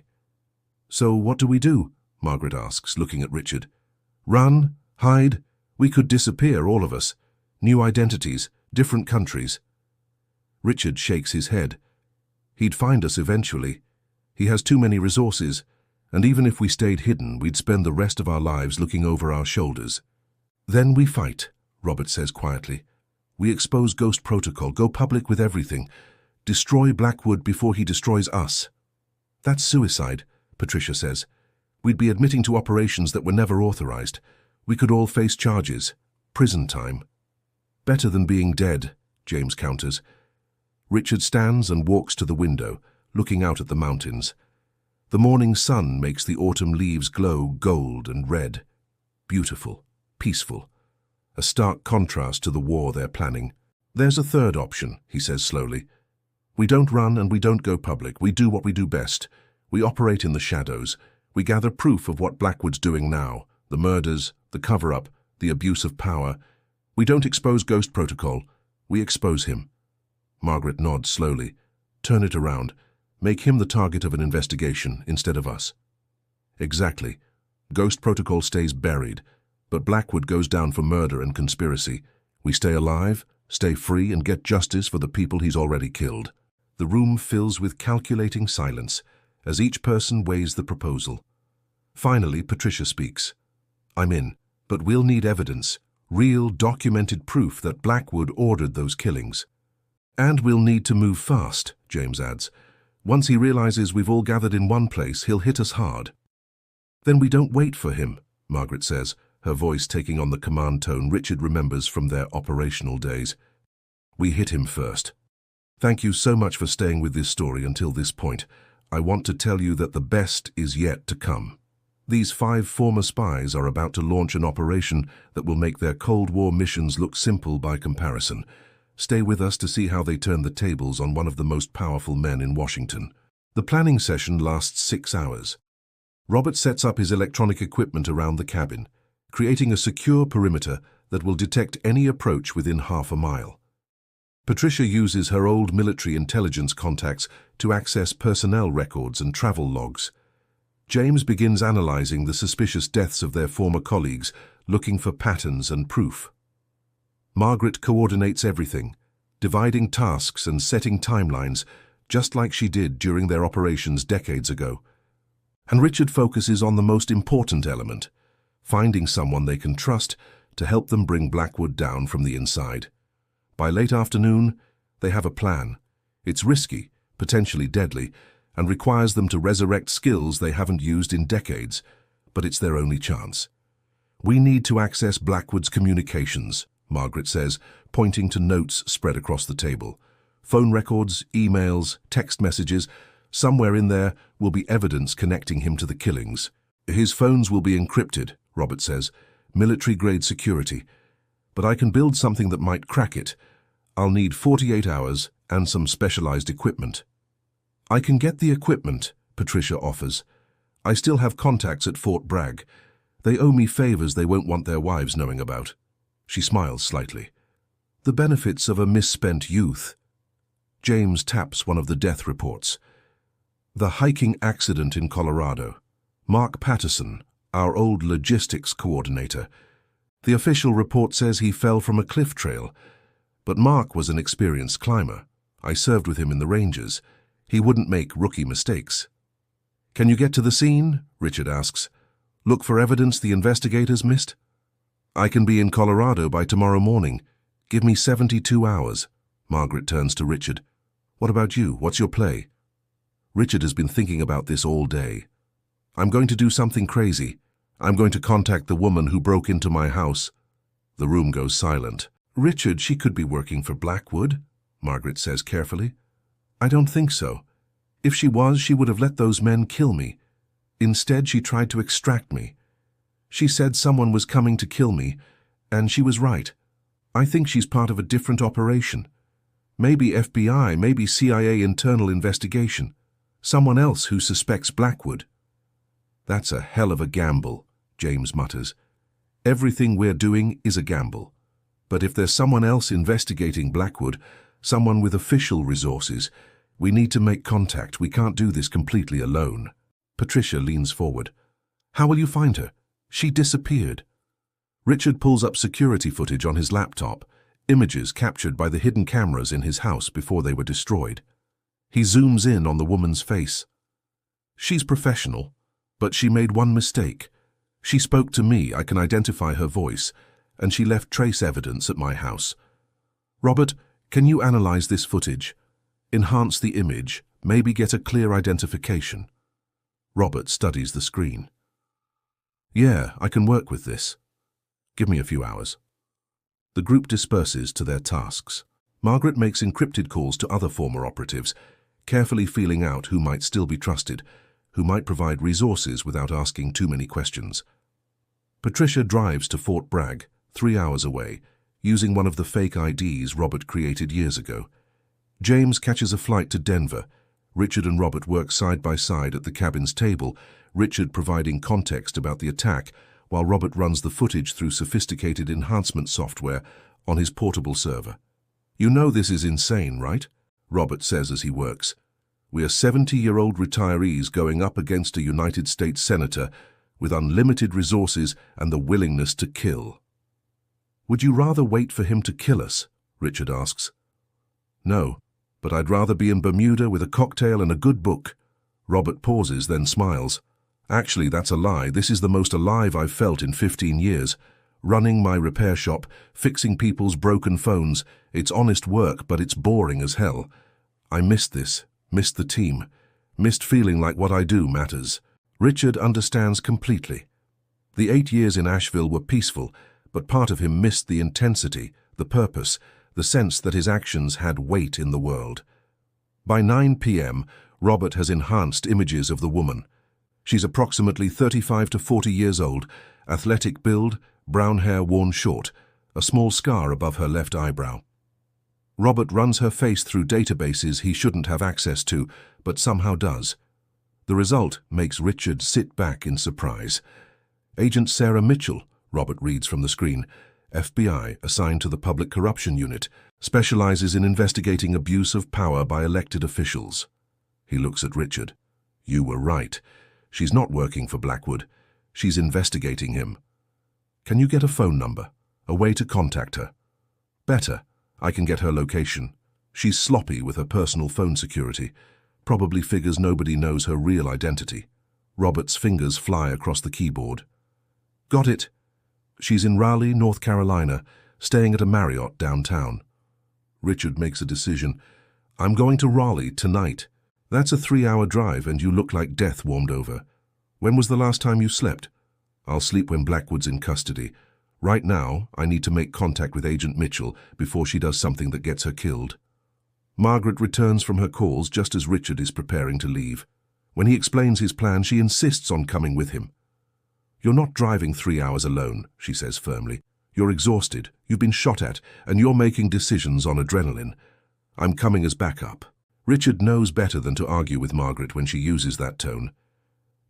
"So what do we do?" Margaret asks, looking at Richard. "Run? Hide? We could disappear, all of us. New identities, different countries." Richard shakes his head. "He'd find us eventually. He has too many resources, and even if we stayed hidden, we'd spend the rest of our lives looking over our shoulders." "Then we fight," Robert says quietly. "We expose Ghost Protocol, go public with everything. Destroy Blackwood before he destroys us." "That's suicide," Patricia says. "We'd be admitting to operations that were never authorized. We could all face charges, prison time." "Better than being dead," James counters. Richard stands and walks to the window, looking out at the mountains. The morning sun makes the autumn leaves glow gold and red. Beautiful, peaceful. A stark contrast to the war they're planning. "There's a third option," he says slowly. "We don't run and we don't go public. We do what we do best. We operate in the shadows. We gather proof of what Blackwood's doing now, the murders, the cover-up, the abuse of power. We don't expose Ghost Protocol. We expose him." Margaret nods slowly. "Turn it around. Make him the target of an investigation instead of us." "Exactly. Ghost Protocol stays buried, but Blackwood goes down for murder and conspiracy. We stay alive, stay free, and get justice for the people he's already killed." The room fills with calculating silence as each person weighs the proposal. Finally, Patricia speaks. "I'm in, but we'll need evidence, real documented proof that Blackwood ordered those killings. And we'll need to move fast," James adds. "Once he realizes we've all gathered in one place, he'll hit us hard." "Then we don't wait for him," Margaret says, her voice taking on the command tone Richard remembers from their operational days. "We hit him first. Thank you so much for staying with this story until this point. I want to tell you that the best is yet to come. These 5 former spies are about to launch an operation that will make their Cold War missions look simple by comparison. Stay with us to see how they turn the tables on one of the most powerful men in Washington." The planning session lasts 6 hours. Robert sets up his electronic equipment around the cabin, creating a secure perimeter that will detect any approach within half a mile. Patricia uses her old military intelligence contacts to access personnel records and travel logs. James begins analyzing the suspicious deaths of their former colleagues, looking for patterns and proof. Margaret coordinates everything, dividing tasks and setting timelines, just like she did during their operations decades ago. And Richard focuses on the most important element, finding someone they can trust to help them bring Blackwood down from the inside. By late afternoon, they have a plan. It's risky, potentially deadly, and requires them to resurrect skills they haven't used in decades, but it's their only chance. "We need to access Blackwood's communications," Margaret says, pointing to notes spread across the table. "Phone records, emails, text messages. Somewhere in there will be evidence connecting him to the killings." "His phones will be encrypted," Robert says, "military-grade security. But I can build something that might crack it. I'll need 48 hours and some specialized equipment." "I can get the equipment," Patricia offers. "I still have contacts at Fort Bragg. They owe me favors they won't want their wives knowing about." She smiles slightly. "The benefits of a misspent youth." James taps one of the death reports. "The hiking accident in Colorado. Mark Patterson, our old logistics coordinator. The official report says he fell from a cliff trail. But Mark was an experienced climber. I served with him in the Rangers. He wouldn't make rookie mistakes." "Can you get to the scene?" Richard asks. "Look for evidence the investigators missed?" "I can be in Colorado by tomorrow morning. Give me 72 hours. Margaret turns to Richard. "What about you? What's your play?" Richard has been thinking about this all day. "I'm going to do something crazy. I'm going to contact the woman who broke into my house." The room goes silent. "Richard, she could be working for Blackwood," Margaret says carefully. "I don't think so. If she was, she would have let those men kill me. Instead, she tried to extract me. She said someone was coming to kill me, and she was right. I think she's part of a different operation. Maybe FBI, maybe CIA internal investigation. Someone else who suspects Blackwood." "That's a hell of a gamble," James mutters. "Everything we're doing is a gamble. But if there's someone else investigating Blackwood, someone with official resources, we need to make contact. We can't do this completely alone." Patricia leans forward. "How will you find her? She disappeared." Richard pulls up security footage on his laptop, images captured by the hidden cameras in his house before they were destroyed. He zooms in on the woman's face. "She's professional, but she made one mistake. She spoke to me, I can identify her voice, and she left trace evidence at my house. Robert, can you analyze this footage? Enhance the image, maybe get a clear identification." Robert studies the screen. "Yeah, I can work with this. Give me a few hours." The group disperses to their tasks. Margaret makes encrypted calls to other former operatives, carefully feeling out who might still be trusted, who might provide resources without asking too many questions. Patricia drives to Fort Bragg, 3 hours away, using one of the fake IDs Robert created years ago. James catches a flight to Denver. Richard and Robert work side by side at the cabin's table, Richard providing context about the attack, while Robert runs the footage through sophisticated enhancement software on his portable server. "You know this is insane, right?" Robert says as he works. "We are 70-year-old retirees going up against a United States senator with unlimited resources and the willingness to kill." "Would you rather wait for him to kill us?" Richard asks. "No, but I'd rather be in Bermuda with a cocktail and a good book." Robert pauses, then smiles. "Actually, that's a lie. This is the most alive I've felt in 15 years. Running my repair shop, fixing people's broken phones. It's honest work, but it's boring as hell. I missed this, missed the team, missed feeling like what I do matters." Richard understands completely. The 8 years in Asheville were peaceful, but part of him missed the intensity, the purpose, the sense that his actions had weight in the world. By 9 p.m., Robert has enhanced images of the woman. She's approximately 35 to 40 years old, athletic build, brown hair worn short, a small scar above her left eyebrow. Robert runs her face through databases he shouldn't have access to, but somehow does. The result makes Richard sit back in surprise. "Agent Sarah Mitchell," Robert reads from the screen, "FBI, assigned to the Public Corruption Unit, specializes in investigating abuse of power by elected officials. He looks at Richard. You were right. She's not working for Blackwood. She's investigating him. Can you get a phone number? A way to contact her? Better. I can get her location. She's sloppy with her personal phone security. Probably figures nobody knows her real identity. Robert's fingers fly across the keyboard. Got it. She's in Raleigh, North Carolina, staying at a Marriott downtown. Richard makes a decision. I'm going to Raleigh tonight. That's a 3-hour drive and you look like death warmed over. When was the last time you slept? I'll sleep when Blackwood's in custody. Right now, I need to make contact with Agent Mitchell before she does something that gets her killed. Margaret returns from her calls just as Richard is preparing to leave. When he explains his plan, she insists on coming with him. You're not driving 3 hours alone, she says firmly. You're exhausted, you've been shot at, and you're making decisions on adrenaline. I'm coming as backup. Richard knows better than to argue with Margaret when she uses that tone.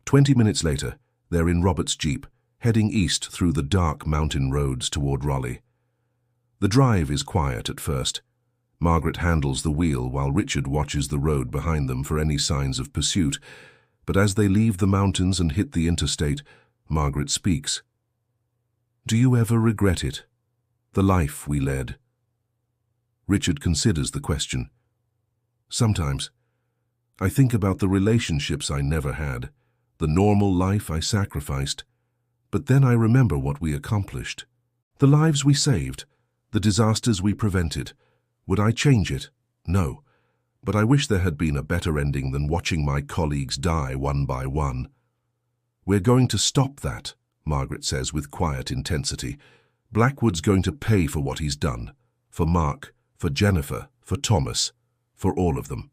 20 minutes later, they're in Robert's Jeep, heading east through the dark mountain roads toward Raleigh. The drive is quiet at first. Margaret handles the wheel while Richard watches the road behind them for any signs of pursuit, but as they leave the mountains and hit the interstate, Margaret speaks. Do you ever regret it? The life we led? Richard considers the question. Sometimes. I think about the relationships I never had, the normal life I sacrificed, but then I remember what we accomplished. The lives we saved, the disasters we prevented. Would I change it? No. But I wish there had been a better ending than watching my colleagues die one by one. We're going to stop that, Margaret says with quiet intensity. Blackwood's going to pay for what he's done. For Mark, for Jennifer, for Thomas, for all of them.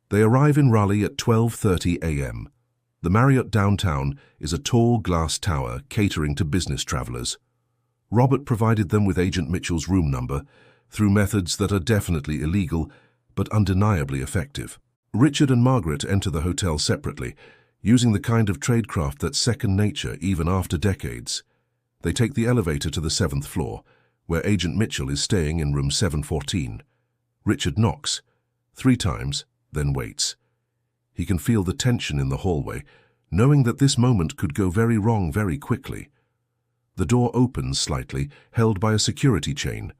They arrive in Raleigh at 12:30 a.m. The Marriott downtown is a tall glass tower catering to business travelers. Robert provided them with Agent Mitchell's room number, through methods that are definitely illegal, but undeniably effective. Richard and Margaret enter the hotel separately, using the kind of tradecraft that's second nature even after decades. They take the elevator to the 7th floor, where Agent Mitchell is staying in room 714. Richard knocks 3 times, then waits. He can feel the tension in the hallway, knowing that this moment could go very wrong very quickly. The door opens slightly, held by a security chain.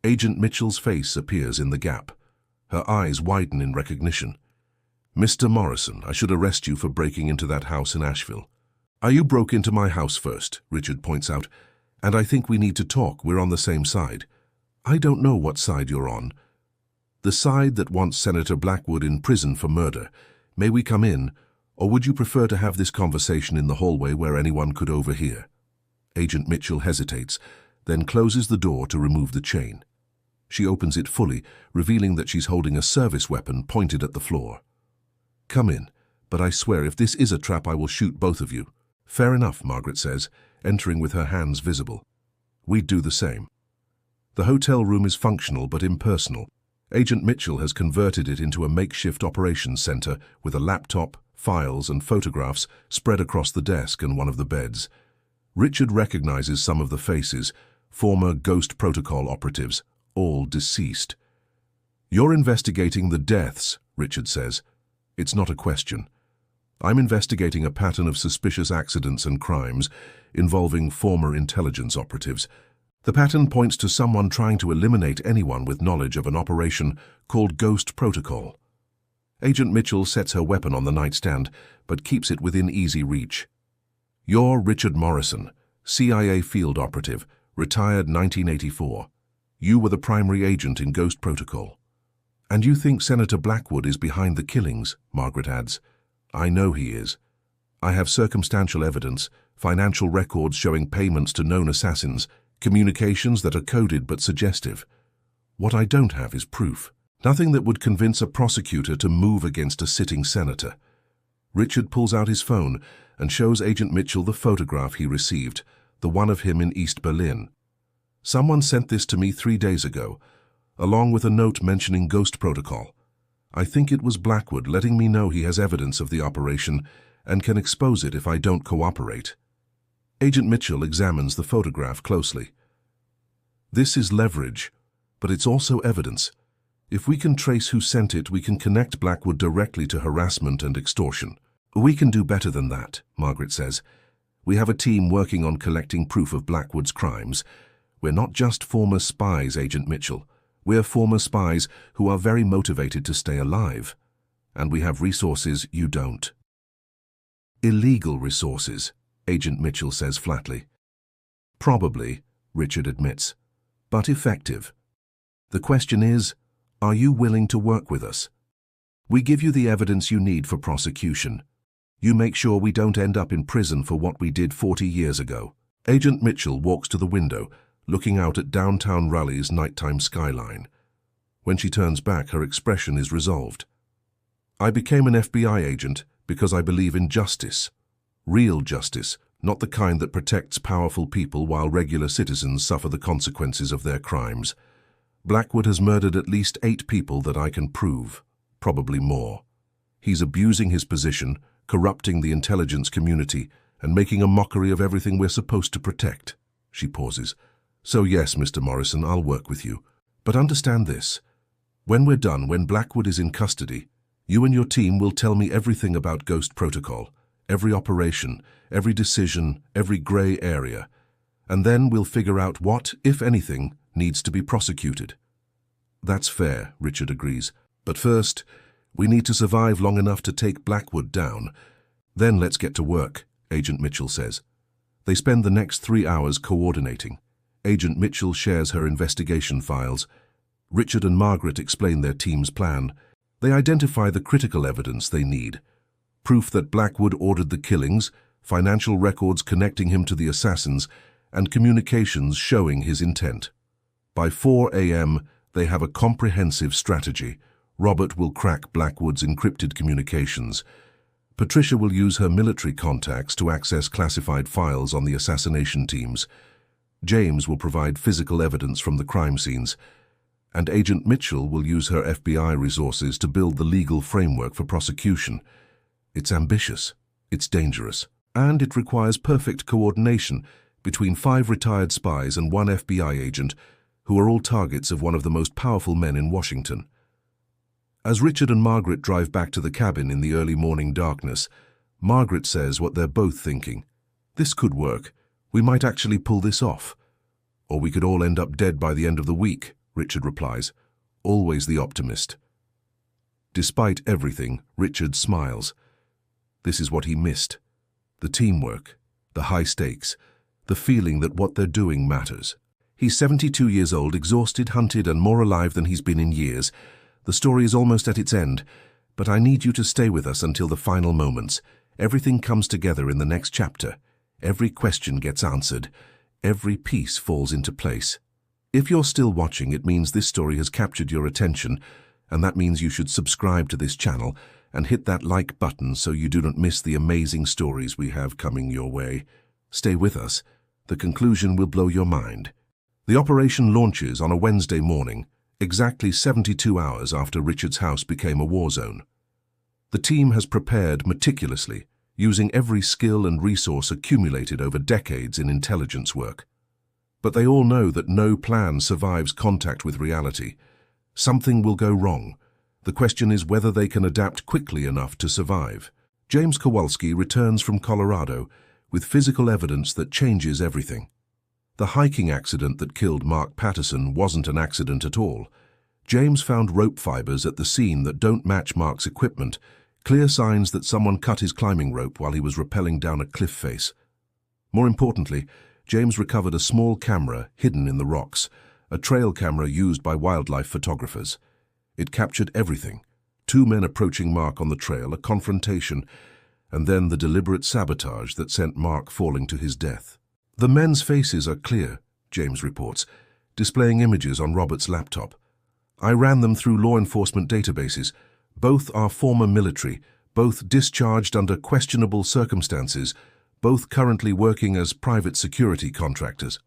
Agent Mitchell's face appears in the gap. Her eyes widen in recognition. Mr. Morrison, I should arrest you for breaking into that house in Asheville. You broke into my house first, Richard points out, and I think we need to talk. We're on the same side. I don't know what side you're on. The side that wants Senator Blackwood in prison for murder. May we come in, or would you prefer to have this conversation in the hallway where anyone could overhear? Agent Mitchell hesitates, then closes the door to remove the chain. She opens it fully, revealing that she's holding a service weapon pointed at the floor. Come in, but I swear if this is a trap I will shoot both of you. Fair enough, Margaret says, entering with her hands visible. We'd do the same. The hotel room is functional but impersonal. Agent Mitchell has converted it into a makeshift operations center with a laptop, files and photographs spread across the desk and one of the beds. Richard recognizes some of the faces, former Ghost Protocol operatives, all deceased. You're investigating the deaths, Richard says. It's not a question. I'm investigating a pattern of suspicious accidents and crimes involving former intelligence operatives. The pattern points to someone trying to eliminate anyone with knowledge of an operation called Ghost Protocol. Agent Mitchell sets her weapon on the nightstand, but keeps it within easy reach. You're Richard Morrison, CIA field operative, retired 1984. You were the primary agent in Ghost Protocol. And you think Senator Blackwood is behind the killings, Margaret adds. I know he is. I have circumstantial evidence, financial records showing payments to known assassins, communications that are coded but suggestive. What I don't have is proof. Nothing that would convince a prosecutor to move against a sitting senator. Richard pulls out his phone and shows Agent Mitchell the photograph he received, the one of him in East Berlin. Someone sent this to me 3 days ago, along with a note mentioning Ghost Protocol. I think it was Blackwood letting me know he has evidence of the operation and can expose it if I don't cooperate. Agent Mitchell examines the photograph closely. This is leverage. But it's also evidence. If we can trace who sent it, we can connect Blackwood directly to harassment and extortion. We can do better than that, Margaret says. We have a team working on collecting proof of Blackwood's crimes. We're not just former spies, Agent Mitchell. We're former spies who are very motivated to stay alive. And we have resources you don't. Illegal resources, Agent Mitchell says flatly. Probably, Richard admits, but effective. The question is, are you willing to work with us? We give you the evidence you need for prosecution. You make sure we don't end up in prison for what we did 40 years ago. Agent Mitchell walks to the window, looking out at downtown Raleigh's nighttime skyline. When she turns back, her expression is resolved. I became an FBI agent because I believe in justice. Real justice, not the kind that protects powerful people while regular citizens suffer the consequences of their crimes. Blackwood has murdered at least 8 people that I can prove, probably more. He's abusing his position, corrupting the intelligence community, and making a mockery of everything we're supposed to protect. She pauses. So yes, Mr. Morrison, I'll work with you. But understand this. When we're done, when Blackwood is in custody, you and your team will tell me everything about Ghost Protocol, every operation, every decision, every gray area. And then we'll figure out what, if anything, needs to be prosecuted. That's fair, Richard agrees. But first, we need to survive long enough to take Blackwood down. Then let's get to work, Agent Mitchell says. They spend the next 3 hours coordinating. Agent Mitchell shares her investigation files. Richard and Margaret explain their team's plan. They identify the critical evidence they need. Proof that Blackwood ordered the killings, financial records connecting him to the assassins, and communications showing his intent. By 4 a.m., they have a comprehensive strategy. Robert will crack Blackwood's encrypted communications. Patricia will use her military contacts to access classified files on the assassination teams. James will provide physical evidence from the crime scenes. And Agent Mitchell will use her FBI resources to build the legal framework for prosecution. It's ambitious, it's dangerous, and it requires perfect coordination between 5 retired spies and 1 FBI agent who are all targets of one of the most powerful men in Washington. As Richard and Margaret drive back to the cabin in the early morning darkness, Margaret says what they're both thinking. This could work. We might actually pull this off. Or we could all end up dead by the end of the week, Richard replies, always the optimist. Despite everything, Richard smiles. This is what he missed. The teamwork, the high stakes, the feeling that what they're doing matters. He's 72 years old, exhausted, hunted, and more alive than he's been in years. The story is almost at its end, but I need you to stay with us until the final moments. Everything comes together in the next chapter. Every question gets answered. Every piece falls into place. If you're still watching, it means this story has captured your attention, and that means you should subscribe to this channel and hit that like button so you do not miss the amazing stories we have coming your way. Stay with us. The conclusion will blow your mind. The operation launches on a Wednesday morning, exactly 72 hours after Richard's house became a war zone. The team has prepared meticulously, using every skill and resource accumulated over decades in intelligence work. But they all know that no plan survives contact with reality. Something will go wrong. The question is whether they can adapt quickly enough to survive. James Kowalski returns from Colorado with physical evidence that changes everything. The hiking accident that killed Mark Patterson wasn't an accident at all. James found rope fibers at the scene that don't match Mark's equipment, clear signs that someone cut his climbing rope while he was rappelling down a cliff face. More importantly, James recovered a small camera hidden in the rocks, a trail camera used by wildlife photographers. It captured everything: 2 men approaching Mark on the trail, a confrontation, and then the deliberate sabotage that sent Mark falling to his death. The men's faces are clear, James reports, displaying images on Robert's laptop. I ran them through law enforcement databases. Both are former military, both discharged under questionable circumstances, both currently working as private security contractors.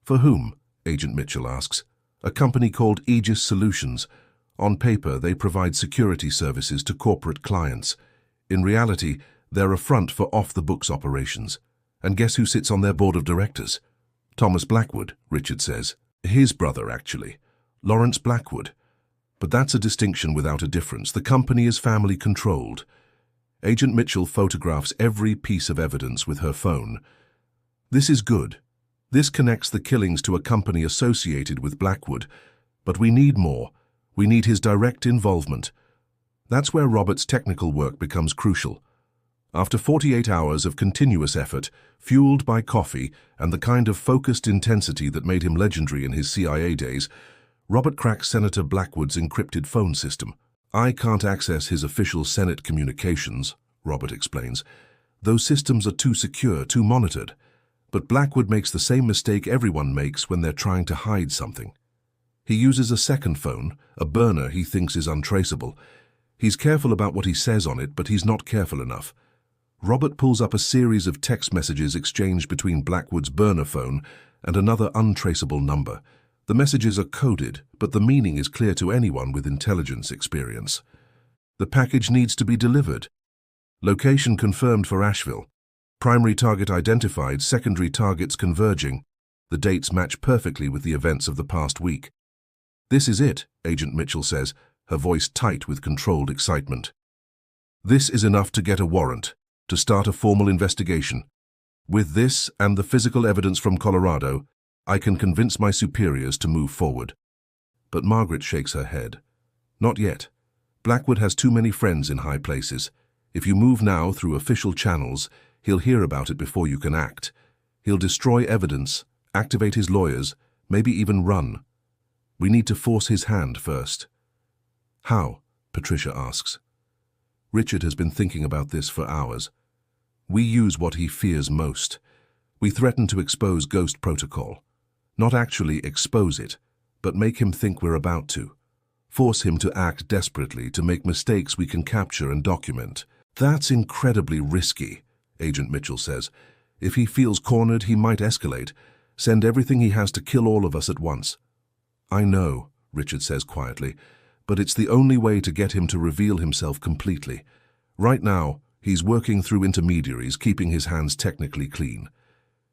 For whom? Agent Mitchell asks. A company called Aegis Solutions. On paper, they provide security services to corporate clients. In reality, they're a front for off-the-books operations. And guess who sits on their board of directors? Thomas Blackwood, Richard says. His brother, actually. Lawrence Blackwood. But that's a distinction without a difference. The company is family-controlled. Agent Mitchell photographs every piece of evidence with her phone. This is good. This connects the killings to a company associated with Blackwood. But we need more. We need his direct involvement. That's where Robert's technical work becomes crucial. After 48 hours of continuous effort, fueled by coffee and the kind of focused intensity that made him legendary in his CIA days, Robert cracks Senator Blackwood's encrypted phone system. "I can't access his official Senate communications," Robert explains. "Those systems are too secure, too monitored." But Blackwood makes the same mistake everyone makes when they're trying to hide something. He uses a second phone, a burner he thinks is untraceable. He's careful about what he says on it, but he's not careful enough. Robert pulls up a series of text messages exchanged between Blackwood's burner phone and another untraceable number. The messages are coded, but the meaning is clear to anyone with intelligence experience. The package needs to be delivered. Location confirmed for Asheville. Primary target identified, secondary targets converging. The dates match perfectly with the events of the past week. "This is it," Agent Mitchell says, her voice tight with controlled excitement. "This is enough to get a warrant, to start a formal investigation. With this and the physical evidence from Colorado, I can convince my superiors to move forward." But Margaret shakes her head. "Not yet. Blackwood has too many friends in high places. If you move now through official channels, he'll hear about it before you can act. He'll destroy evidence, activate his lawyers, maybe even run. We need to force his hand first." "How?" Patricia asks. Richard has been thinking about this for hours. "We use what he fears most. We threaten to expose Ghost Protocol. Not actually expose it, but make him think we're about to. Force him to act desperately, to make mistakes we can capture and document. That's incredibly risky," Agent Mitchell says. "If he feels cornered, he might escalate, send everything he has to kill all of us at once." "I know," Richard says quietly, "but it's the only way to get him to reveal himself completely. Right now, he's working through intermediaries, keeping his hands technically clean.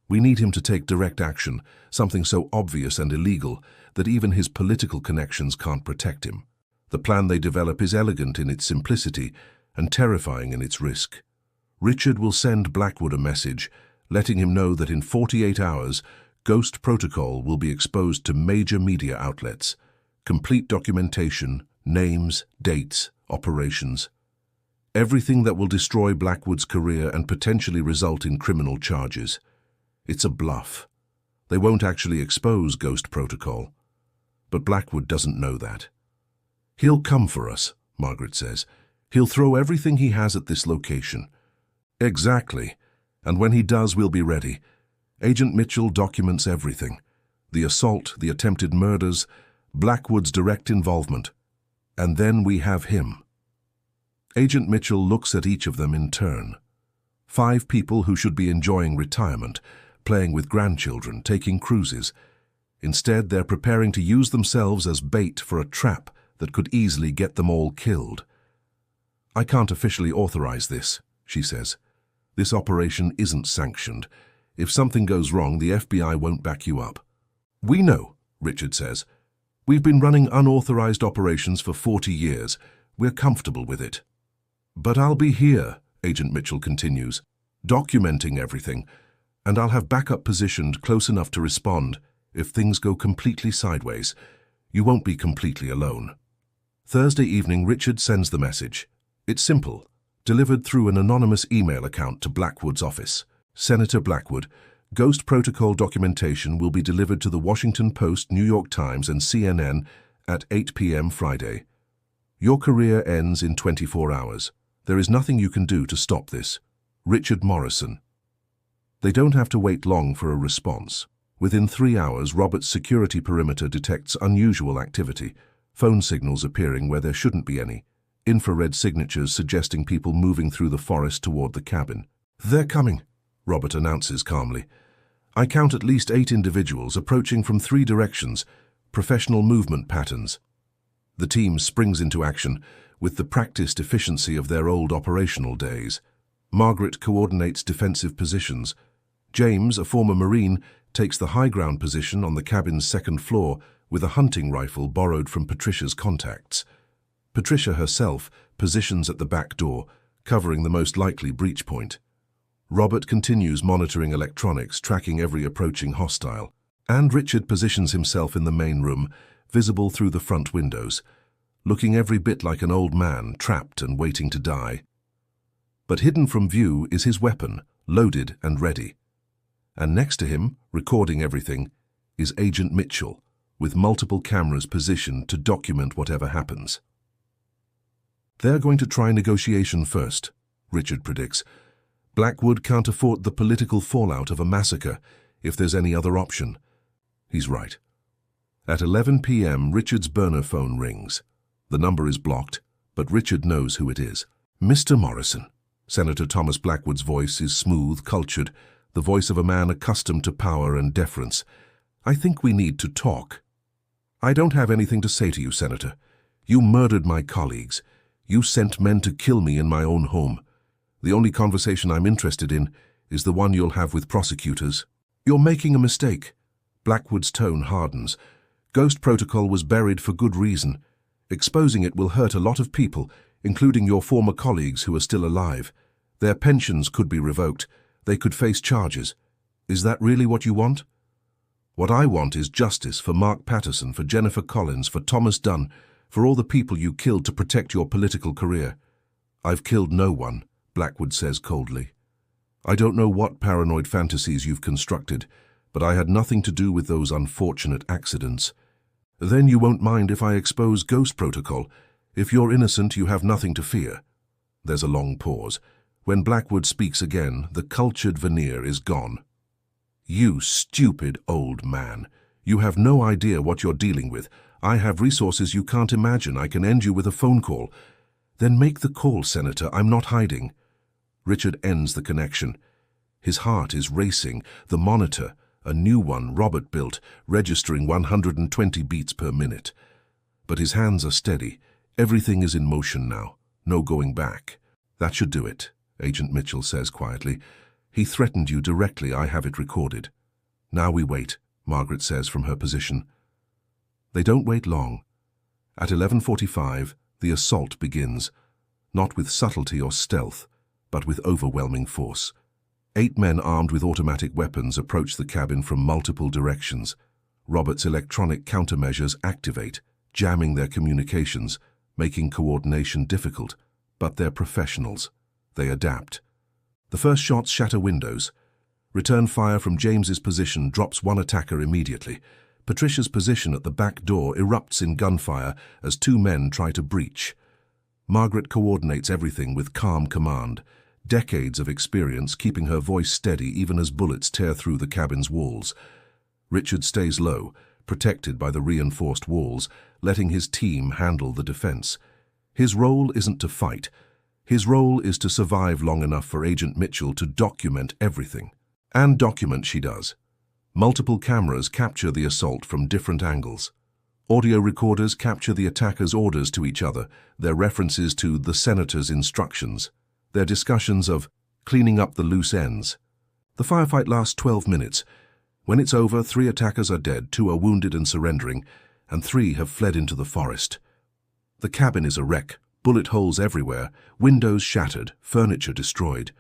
We need him to take direct action, something so obvious and illegal that even his political connections can't protect him. The plan they develop is elegant in its simplicity and terrifying in its risk. Richard will send Blackwood a message, letting him know that in 48 hours, Ghost Protocol will be exposed to major media outlets. Complete documentation, names, dates, operations. Everything that will destroy Blackwood's career and potentially result in criminal charges. It's a bluff. They won't actually expose Ghost Protocol. But Blackwood doesn't know that. "He'll come for us," Margaret says. "He'll throw everything he has at this location." "Exactly. And when he does, we'll be ready." Agent Mitchell documents everything. The assault, the attempted murders, Blackwood's direct involvement. And then we have him. Agent Mitchell looks at each of them in turn. 5 people who should be enjoying retirement, playing with grandchildren, taking cruises. Instead, they're preparing to use themselves as bait for a trap that could easily get them all killed. "I can't officially authorize this," she says. "This operation isn't sanctioned. If something goes wrong, the FBI won't back you up." "We know," Richard says. "We've been running unauthorized operations for 40 years. We're comfortable with it." "But I'll be here," Agent Mitchell continues, "documenting everything, and I'll have backup positioned close enough to respond if things go completely sideways. You won't be completely alone." Thursday evening, Richard sends the message. It's simple, delivered through an anonymous email account to Blackwood's office. "Senator Blackwood, Ghost Protocol documentation will be delivered to the Washington Post, New York Times, and CNN at 8 p.m. Friday. Your career ends in 24 hours. There is nothing you can do to stop this. Richard Morrison." They don't have to wait long for a response. Within 3 hours, Robert's security perimeter detects unusual activity, phone signals appearing where there shouldn't be any, infrared signatures suggesting people moving through the forest toward the cabin. "They're coming," Robert announces calmly. "I count at least 8 individuals approaching from 3 directions, professional movement patterns." The team springs into action with the practiced efficiency of their old operational days. Margaret coordinates defensive positions. James, a former Marine, takes the high ground position on the cabin's 2nd floor with a hunting rifle borrowed from Patricia's contacts. Patricia herself positions at the back door, covering the most likely breach point. Robert continues monitoring electronics, tracking every approaching hostile. And Richard positions himself in the main room, visible through the front windows, looking every bit like an old man, trapped and waiting to die. But hidden from view is his weapon, loaded and ready. And next to him, recording everything, is Agent Mitchell, with multiple cameras positioned to document whatever happens. They're going to try negotiation first, Richard predicts. Blackwood can't afford the political fallout of a massacre if there's any other option. He's right. At 11 p.m., Richard's burner phone rings. The number is blocked, but Richard knows who it is. Mr. Morrison. Senator Thomas Blackwood's voice is smooth, cultured, the voice of a man accustomed to power and deference. I think we need to talk. I don't have anything to say to you, Senator. You murdered my colleagues. You sent men to kill me in my own home. The only conversation I'm interested in is the one you'll have with prosecutors. You're making a mistake. Blackwood's tone hardens. Ghost Protocol was buried for good reason. Exposing it will hurt a lot of people, including your former colleagues who are still alive. Their pensions could be revoked. They could face charges. Is that really what you want? What I want is justice for Mark Patterson, for Jennifer Collins, for Thomas Dunn, for all the people you killed to protect your political career. I've killed no one, Blackwood says coldly. I don't know what paranoid fantasies you've constructed, but I had nothing to do with those unfortunate accidents. Then you won't mind if I expose Ghost Protocol. If you're innocent, you have nothing to fear. There's a long pause. When Blackwood speaks again, the cultured veneer is gone. You stupid old man. You have no idea what you're dealing with. I have resources you can't imagine. I can end you with a phone call. Then make the call, Senator. I'm not hiding. Richard ends the connection. His heart is racing. The monitor, a new one Robert built, registering 120 beats per minute. But his hands are steady. Everything is in motion now. No going back. That should do it, Agent Mitchell says quietly. He threatened you directly. I have it recorded. Now we wait, Margaret says from her position. They don't wait long. At 11:45, the assault begins, not with subtlety or stealth, but with overwhelming force. 8 men armed with automatic weapons approach the cabin from multiple directions. Robert's electronic countermeasures activate, jamming their communications, making coordination difficult, but they're professionals. They adapt. The first shots shatter windows. Return fire from James's position drops one attacker immediately. Patricia's position at the back door erupts in gunfire as 2 men try to breach. Margaret coordinates everything with calm command, decades of experience keeping her voice steady even as bullets tear through the cabin's walls. Richard stays low, protected by the reinforced walls, letting his team handle the defense. His role isn't to fight. His role is to survive long enough for Agent Mitchell to document everything. And document she does. Multiple cameras capture the assault from different angles. Audio recorders capture the attackers' orders to each other, their references to the senator's instructions, their discussions of cleaning up the loose ends. The firefight lasts 12 minutes. When it's over, 3 attackers are dead, 2 are wounded and surrendering, and 3 have fled into the forest. The cabin is a wreck, bullet holes everywhere, windows shattered, furniture destroyed.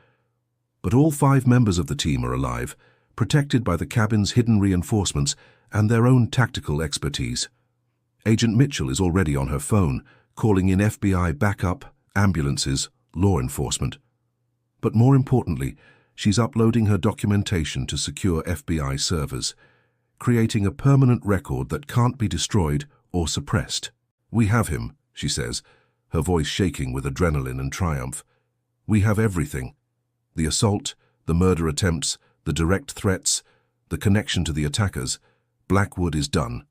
But all 5 members of the team are alive, protected by the cabin's hidden reinforcements and their own tactical expertise. Agent Mitchell is already on her phone, calling in FBI backup, ambulances, law enforcement. But more importantly, she's uploading her documentation to secure FBI servers, creating a permanent record that can't be destroyed or suppressed. We have him, she says, her voice shaking with adrenaline and triumph. We have everything. The assault, the murder attempts, the direct threats, the connection to the attackers. Blackwood is done.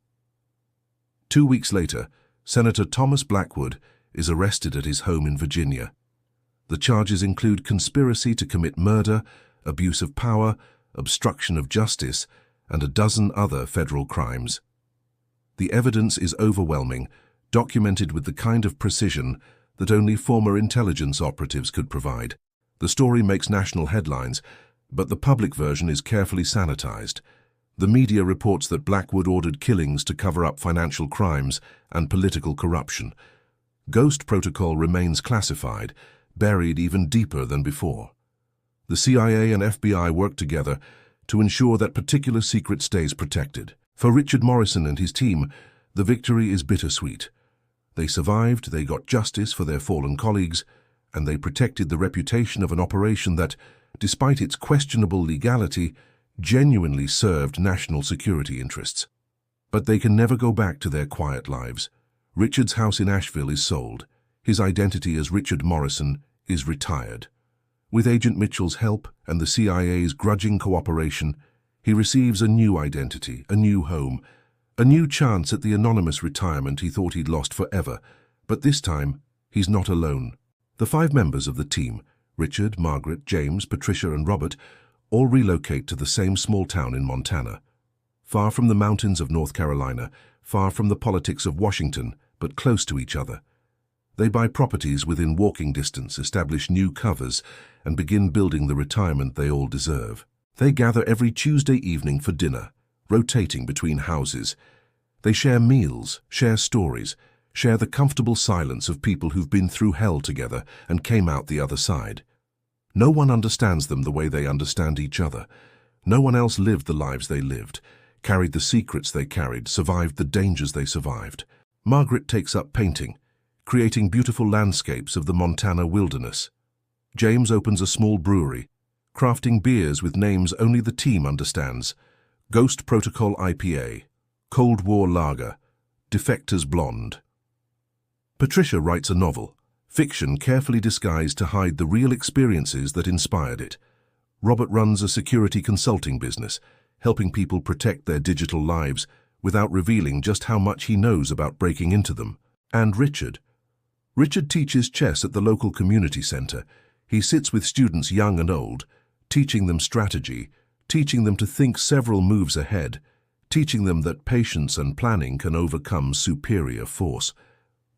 2 weeks later, Senator Thomas Blackwood is arrested at his home in Virginia. The charges include conspiracy to commit murder, abuse of power, obstruction of justice, and a dozen other federal crimes. The evidence is overwhelming, documented with the kind of precision that only former intelligence operatives could provide. The story makes national headlines, but the public version is carefully sanitized. The media reports that Blackwood ordered killings to cover up financial crimes and political corruption. Ghost Protocol remains classified, buried even deeper than before. The CIA and FBI work together to ensure that particular secret stays protected. For Richard Morrison and his team, the victory is bittersweet. They survived, they got justice for their fallen colleagues, and they protected the reputation of an operation that, despite its questionable legality, genuinely served national security interests. But they can never go back to their quiet lives. Richard's house in Asheville is sold. His identity as Richard Morrison is retired. With Agent Mitchell's help and the CIA's grudging cooperation, he receives a new identity, a new home, a new chance at the anonymous retirement he thought he'd lost forever. But this time, he's not alone. The 5 members of the team, Richard, Margaret, James, Patricia, and Robert, all relocate to the same small town in Montana. Far from the mountains of North Carolina, far from the politics of Washington, but close to each other. They buy properties within walking distance, establish new covers, and begin building the retirement they all deserve. They gather every Tuesday evening for dinner, rotating between houses. They share meals, share stories, share the comfortable silence of people who've been through hell together and came out the other side. No one understands them the way they understand each other. No one else lived the lives they lived, carried the secrets they carried, survived the dangers they survived. Margaret takes up painting, creating beautiful landscapes of the Montana wilderness. James opens a small brewery, crafting beers with names only the team understands: Ghost Protocol IPA, Cold War Lager, Defector's Blonde. Patricia writes a novel, fiction carefully disguised to hide the real experiences that inspired it. Robert runs a security consulting business, helping people protect their digital lives without revealing just how much he knows about breaking into them. And Richard. Richard teaches chess at the local community center. He sits with students young and old, teaching them strategy, teaching them to think several moves ahead, teaching them that patience and planning can overcome superior force.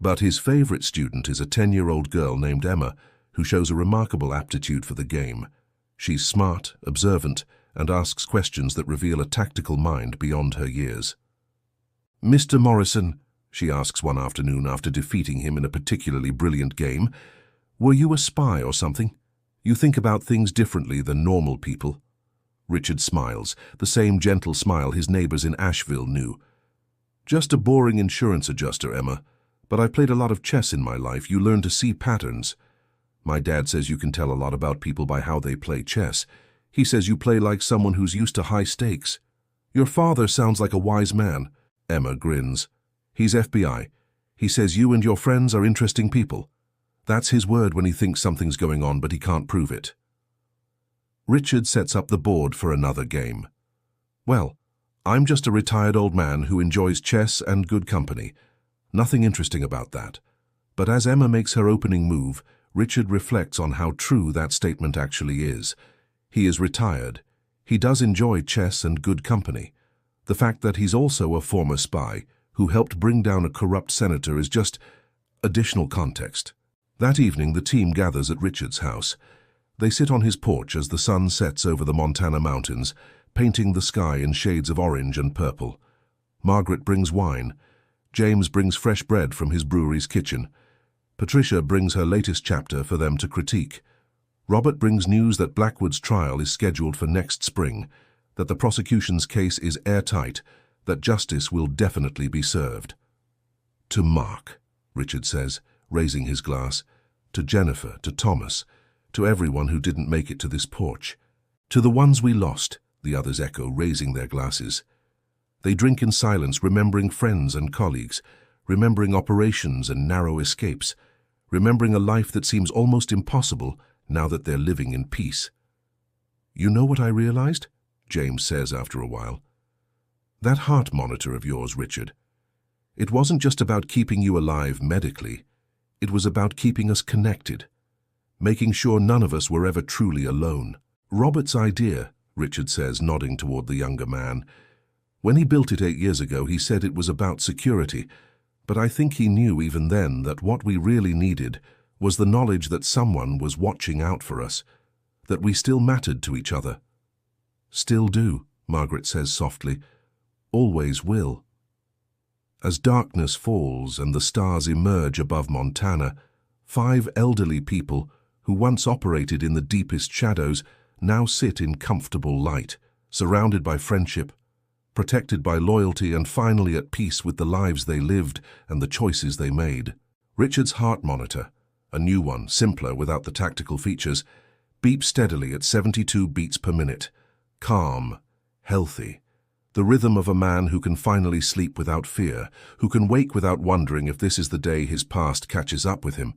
But his favorite student is a 10-year-old girl named Emma, who shows a remarkable aptitude for the game. She's smart, observant, and asks questions that reveal a tactical mind beyond her years. "Mr. Morrison," she asks one afternoon after defeating him in a particularly brilliant game, "were you a spy or something? You think about things differently than normal people." Richard smiles, the same gentle smile his neighbors in Asheville knew. "Just a boring insurance adjuster, Emma. But I've played a lot of chess in my life. You learn to see patterns. My dad says you can tell a lot about people by how they play chess. He says you play like someone who's used to high stakes. Your father sounds like a wise man." Emma grins. "He's FBI. He says you and your friends are interesting people. That's his word when he thinks something's going on, but he can't prove it." Richard sets up the board for another game. "Well, I'm just a retired old man who enjoys chess and good company. Nothing interesting about that." But as Emma makes her opening move, Richard reflects on how true that statement actually is. He is retired. He does enjoy chess and good company. The fact that he's also a former spy who helped bring down a corrupt senator is just additional context. That evening, the team gathers at Richard's house. They sit on his porch as the sun sets over the Montana mountains, painting the sky in shades of orange and purple. Margaret brings wine. James brings fresh bread from his brewery's kitchen. Patricia brings her latest chapter for them to critique. Robert brings news that Blackwood's trial is scheduled for next spring, that the prosecution's case is airtight, that justice will definitely be served. "To Mark," Richard says, raising his glass, "to Jennifer, to Thomas, to everyone who didn't make it to this porch. To the ones we lost," the others echo, raising their glasses. They drink in silence, remembering friends and colleagues, remembering operations and narrow escapes, remembering a life that seems almost impossible now that they're living in peace. "You know what I realized?" James says after a while. "That heart monitor of yours, Richard. It wasn't just about keeping you alive medically. It was about keeping us connected, making sure none of us were ever truly alone." "Robert's idea," Richard says, nodding toward the younger man. "When he built it 8 years ago, he said it was about security, but I think he knew even then that what we really needed was the knowledge that someone was watching out for us, that we still mattered to each other." "Still do," Margaret says softly. Always will. As darkness falls and the stars emerge above Montana, 5 elderly people who once operated in the deepest shadows now sit in comfortable light, surrounded by friendship, protected by loyalty, and finally at peace with the lives they lived and the choices they made. Richard's heart monitor, a new one, simpler without the tactical features, beeps steadily at 72 beats per minute. Calm, healthy. The rhythm of a man who can finally sleep without fear, who can wake without wondering if this is the day his past catches up with him.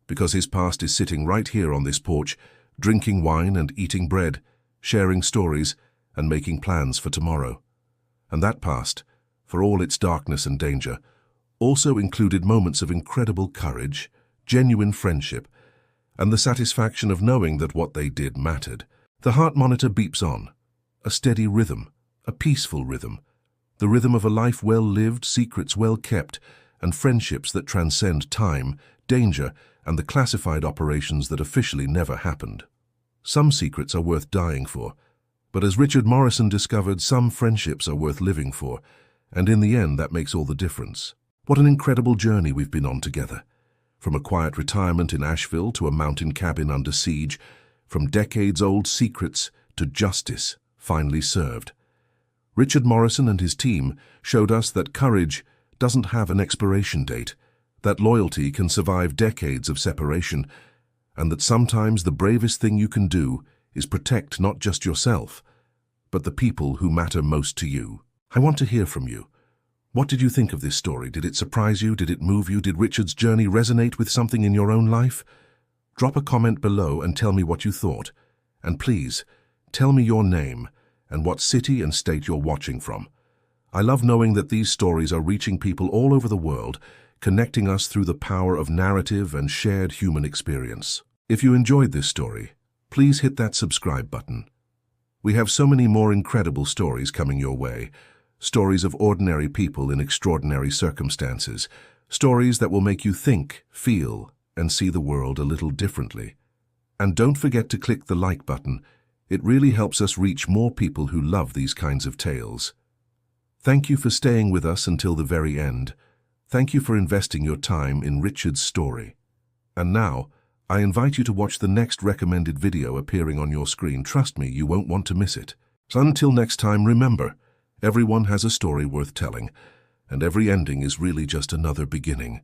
Because his past is sitting right here on this porch, drinking wine and eating bread, sharing stories and making plans for tomorrow. And that past, for all its darkness and danger, also included moments of incredible courage, genuine friendship, and the satisfaction of knowing that what they did mattered. The heart monitor beeps on, a steady rhythm, a peaceful rhythm, the rhythm of a life well lived, secrets well kept, and friendships that transcend time, danger, and the classified operations that officially never happened. Some secrets are worth dying for, but as Richard Morrison discovered, some friendships are worth living for, and in the end that makes all the difference. What an incredible journey we've been on together. From a quiet retirement in Asheville to a mountain cabin under siege, from decades-old secrets to justice finally served. Richard Morrison and his team showed us that courage doesn't have an expiration date, that loyalty can survive decades of separation, and that sometimes the bravest thing you can do is protect not just yourself, but the people who matter most to you. I want to hear from you. What did you think of this story? Did it surprise you? Did it move you? Did Richard's journey resonate with something in your own life? Drop a comment below and tell me what you thought. And please, tell me your name and what city and state you're watching from. I love knowing that these stories are reaching people all over the world, connecting us through the power of narrative and shared human experience. If you enjoyed this story, please hit that subscribe button. We have so many more incredible stories coming your way. Stories of ordinary people in extraordinary circumstances. Stories that will make you think, feel, and see the world a little differently. And don't forget to click the like button. It really helps us reach more people who love these kinds of tales. Thank you for staying with us until the very end. Thank you for investing your time in Richard's story. And now, I invite you to watch the next recommended video appearing on your screen. Trust me, you won't want to miss it. So until next time, remember, everyone has a story worth telling, and every ending is really just another beginning.